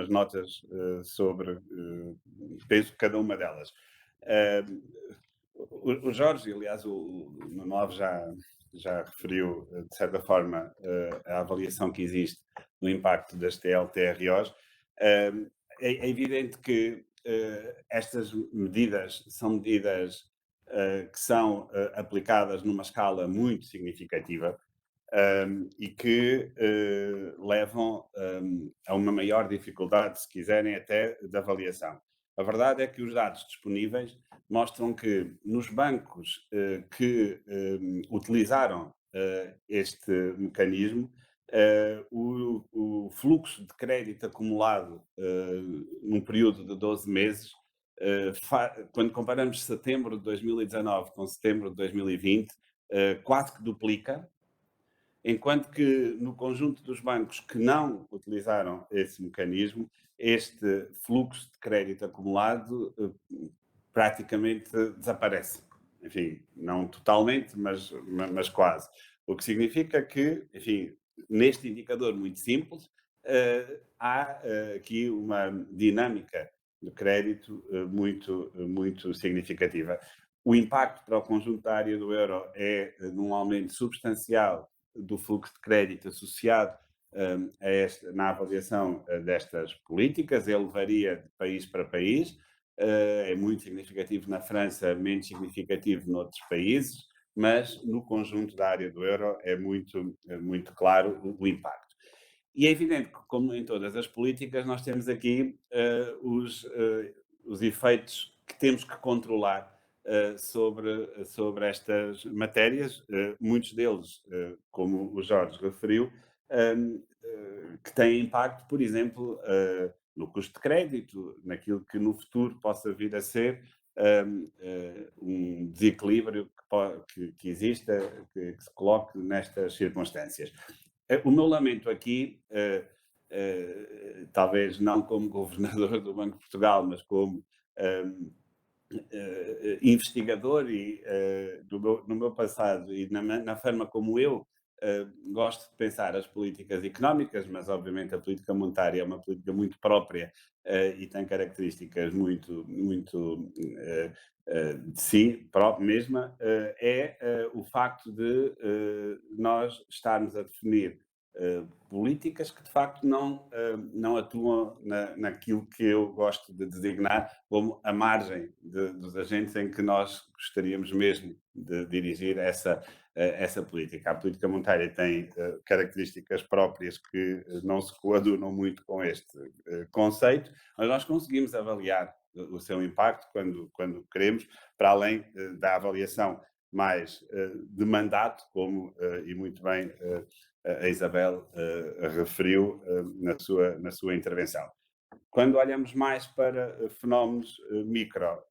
notas sobre, penso, cada uma delas. O Jorge, aliás, o Nuno já referiu, de certa forma, a avaliação que existe no impacto das TLTROs. É evidente que estas medidas são medidas que são aplicadas numa escala muito significativa e que levam a uma maior dificuldade, se quiserem, até de avaliação. A verdade é que os dados disponíveis mostram que nos bancos que utilizaram este mecanismo, o fluxo de crédito acumulado num período de 12 meses, quando comparamos setembro de 2019 com setembro de 2020, quase que duplica, enquanto que no conjunto dos bancos que não utilizaram esse mecanismo, este fluxo de crédito acumulado praticamente desaparece. Enfim, não totalmente, mas quase. O que significa que, enfim, neste indicador muito simples, há aqui uma dinâmica de crédito muito significativa. O impacto para o conjunto da área do euro é num aumento substancial do fluxo de crédito associado na avaliação destas políticas. Ele varia de país para país, é muito significativo na França, menos significativo noutros países, mas no conjunto da área do euro é muito claro o impacto. E é evidente que, como em todas as políticas, nós temos aqui os efeitos que temos que controlar sobre estas matérias, muitos deles, como o Jorge referiu, que têm impacto, por exemplo, no custo de crédito, naquilo que no futuro possa vir a ser um desequilíbrio que exista, que se coloque nestas circunstâncias. O meu lamento aqui, talvez não como governador do Banco de Portugal, mas como investigador e no meu passado e na forma como eu gosto de pensar as políticas económicas, mas obviamente a política monetária é uma política muito própria e tem características muito de si própria mesma, o facto de nós estarmos a definir políticas que de facto não atuam naquilo que eu gosto de designar como a margem dos agentes em que nós gostaríamos mesmo de dirigir essa política. A política monetária tem características próprias que não se coadunam muito com este conceito, mas nós conseguimos avaliar o seu impacto quando queremos, para além da avaliação mais de mandato, como e muito bem a Isabel referiu na sua intervenção. Quando olhamos mais para fenómenos micro,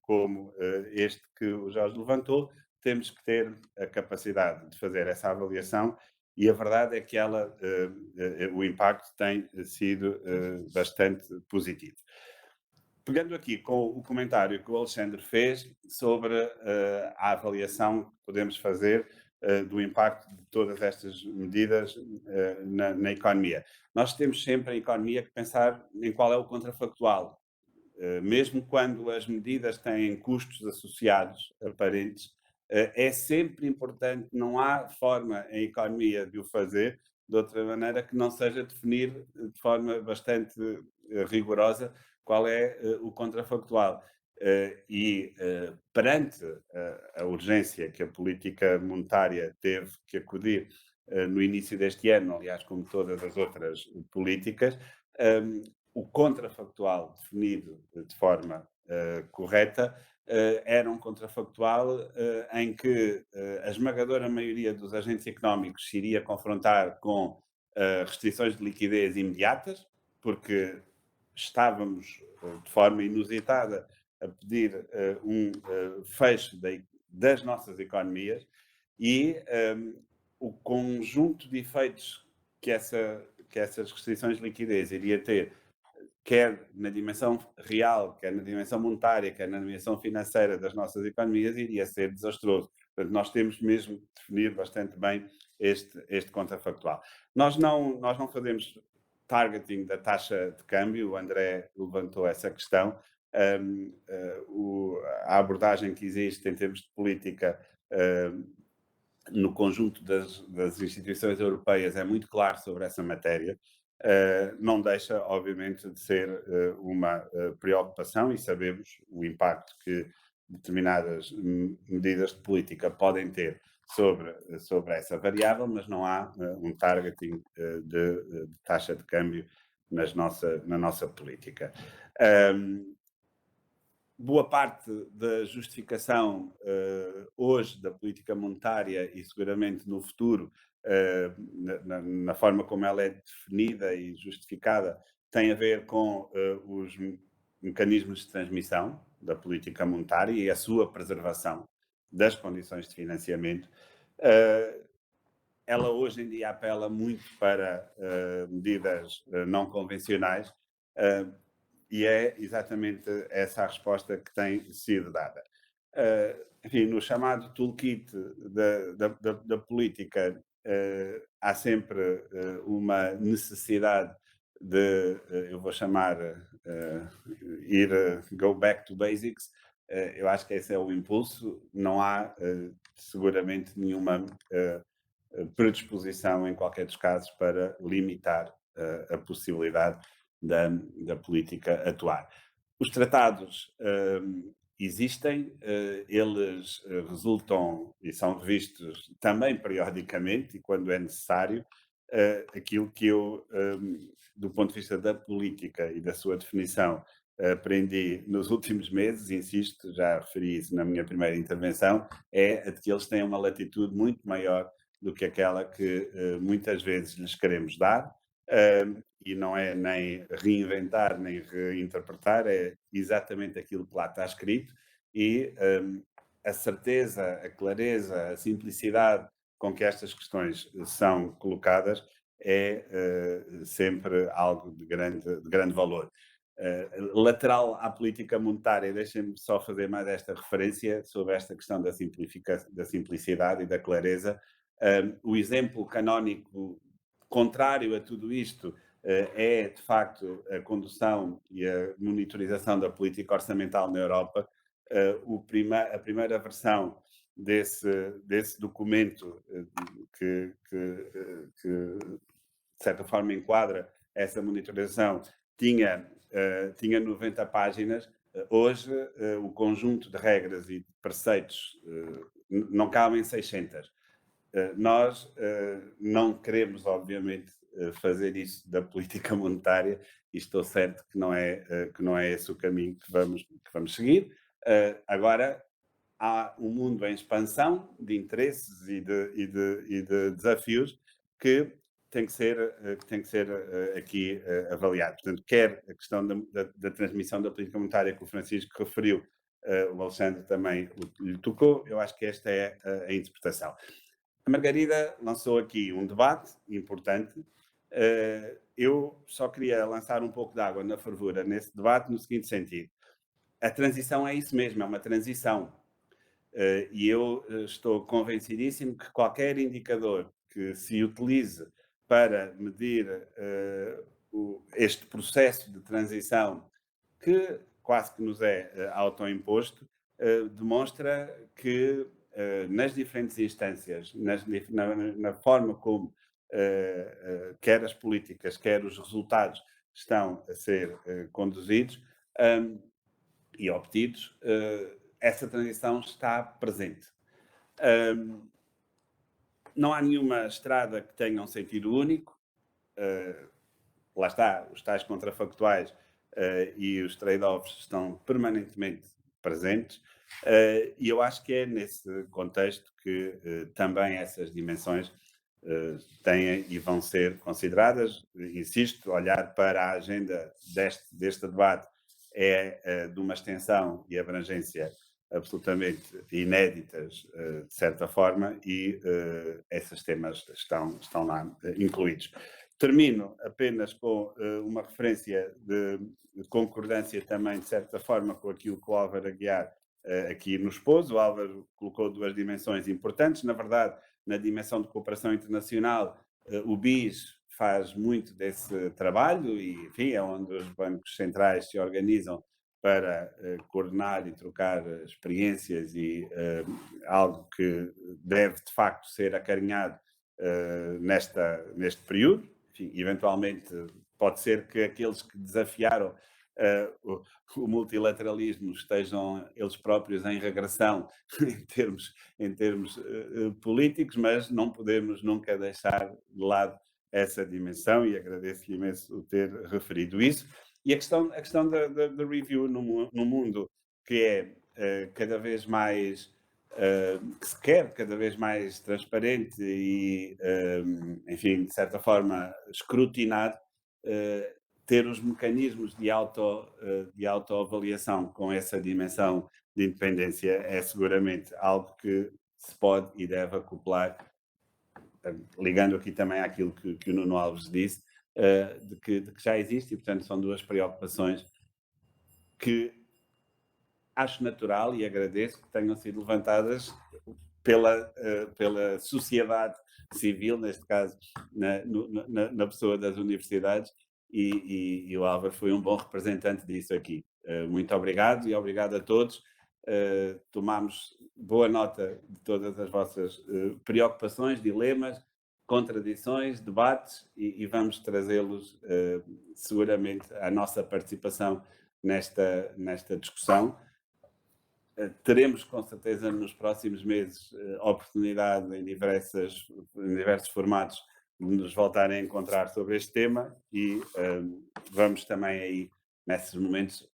como este que o Jorge levantou, temos que ter a capacidade de fazer essa avaliação e a verdade é que o impacto tem sido bastante positivo. Pegando aqui com o comentário que o Alexandre fez sobre a avaliação que podemos fazer do impacto de todas estas medidas na economia. Nós temos sempre a economia que pensar em qual é o contrafactual. Mesmo quando as medidas têm custos associados aparentes, é sempre importante, não há forma em economia de o fazer de outra maneira que não seja definir de forma bastante rigorosa qual é o contrafactual. Perante a urgência que a política monetária teve que acudir no início deste ano, aliás, como todas as outras políticas, o contrafactual definido de forma correta era um contrafactual em que a esmagadora maioria dos agentes económicos se iria confrontar com restrições de liquidez imediatas, porque estávamos de forma inusitada a pedir um fecho das nossas economias e o conjunto de efeitos que essas restrições de liquidez iria ter, quer na dimensão real, quer na dimensão monetária, quer na dimensão financeira das nossas economias, iria ser desastroso. Portanto, nós temos mesmo de definir bastante bem este contrafactual. Nós não fazemos targeting da taxa de câmbio, o André levantou essa questão. A abordagem que existe em termos de política no conjunto das instituições europeias é muito claro sobre essa matéria. não deixa, obviamente, de ser uma preocupação, e sabemos o impacto que determinadas medidas de política podem ter sobre essa variável, mas não há um targeting de taxa de câmbio na nossa política. Boa parte da justificação hoje da política monetária e seguramente no futuro, na forma como ela é definida e justificada, tem a ver com os mecanismos de transmissão da política monetária e a sua preservação das condições de financiamento. Ela hoje em dia apela muito para medidas não convencionais, e é exatamente essa a resposta que tem sido dada. Enfim, no chamado toolkit da política, há sempre uma necessidade de, eu vou chamar, go back to basics. Eu acho que esse é o impulso. Não há seguramente nenhuma predisposição, em qualquer dos casos, para limitar a possibilidade da política atuar. Os tratados existem, eles resultam e são revistos também periodicamente e quando é necessário. Aquilo que eu, do ponto de vista da política e da sua definição, aprendi nos últimos meses, insisto, já referi isso na minha primeira intervenção, é de que eles têm uma latitude muito maior do que aquela que muitas vezes lhes queremos dar. E não é nem reinventar, nem reinterpretar, é exatamente aquilo que lá está escrito, e a certeza, a clareza, a simplicidade com que estas questões são colocadas é sempre algo de grande valor. Lateral à política monetária, deixem-me só fazer mais esta referência sobre esta questão da simplicidade e da clareza. O exemplo canónico contrário a tudo isto é, de facto, a condução e a monitorização da política orçamental na Europa. A primeira versão desse documento que, de certa forma, enquadra essa monitorização, tinha 90 páginas. Hoje, o conjunto de regras e de preceitos não cabem 600. Nós não queremos, obviamente, fazer isso da política monetária, e estou certo que não é esse o caminho que vamos seguir. Agora, há um mundo em expansão de interesses e de desafios que tem que ser aqui avaliado. Portanto, quer a questão da transmissão da política monetária que o Francisco referiu, o Alexandre também lhe tocou. Eu acho que esta é a interpretação. A Margarida lançou aqui um debate importante. Eu só queria lançar um pouco de água na fervura nesse debate, no seguinte sentido. A transição é isso mesmo, é uma transição. E eu estou convencidíssimo que qualquer indicador que se utilize para medir este processo de transição, que quase que nos é autoimposto, demonstra que nas diferentes instâncias, na forma como quer as políticas, quer os resultados estão a ser conduzidos e obtidos, essa transição está presente. Não há nenhuma estrada que tenha um sentido único. Lá está, os tais contrafactuais e os trade-offs estão permanentemente presentes. E eu acho que é nesse contexto que também essas dimensões têm e vão ser consideradas. Insisto, olhar para a agenda deste debate é de uma extensão e abrangência absolutamente inéditas, de certa forma, e esses temas estão lá incluídos. Termino apenas com uma referência de concordância também, de certa forma, com aquilo que o Álvaro Aguiar aqui nos pôs. O Álvaro colocou duas dimensões importantes. Na verdade, na dimensão de cooperação internacional, o BIS faz muito desse trabalho e, enfim, é onde os bancos centrais se organizam para coordenar e trocar experiências, e algo que deve, de facto, ser acarinhado neste período. enfim, eventualmente pode ser que aqueles que desafiaram o multilateralismo estejam eles próprios em regressão em termos políticos, mas não podemos nunca deixar de lado essa dimensão, e agradeço-lhe imenso o ter referido isso. E a questão da review no mundo que é cada vez mais que se quer cada vez mais transparente e, enfim, de certa forma, escrutinado, ter os mecanismos de autoavaliação com essa dimensão de independência é seguramente algo que se pode e deve acoplar, ligando aqui também àquilo que o Nuno Alves disse, de que já existe, e, portanto, são duas preocupações que acho natural e agradeço que tenham sido levantadas pela sociedade civil, neste caso, na pessoa das universidades, e o Álvaro foi um bom representante disso aqui. Muito obrigado e obrigado a todos. Tomamos boa nota de todas as vossas preocupações, dilemas, contradições, debates, e vamos trazê-los seguramente à nossa participação nesta discussão. Teremos, com certeza, nos próximos meses, oportunidade em diversos formatos de nos voltarem a encontrar sobre este tema, e vamos também aí, nesses momentos,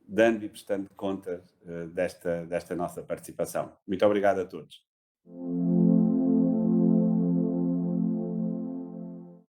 dando e prestando conta desta nossa participação. Muito obrigado a todos.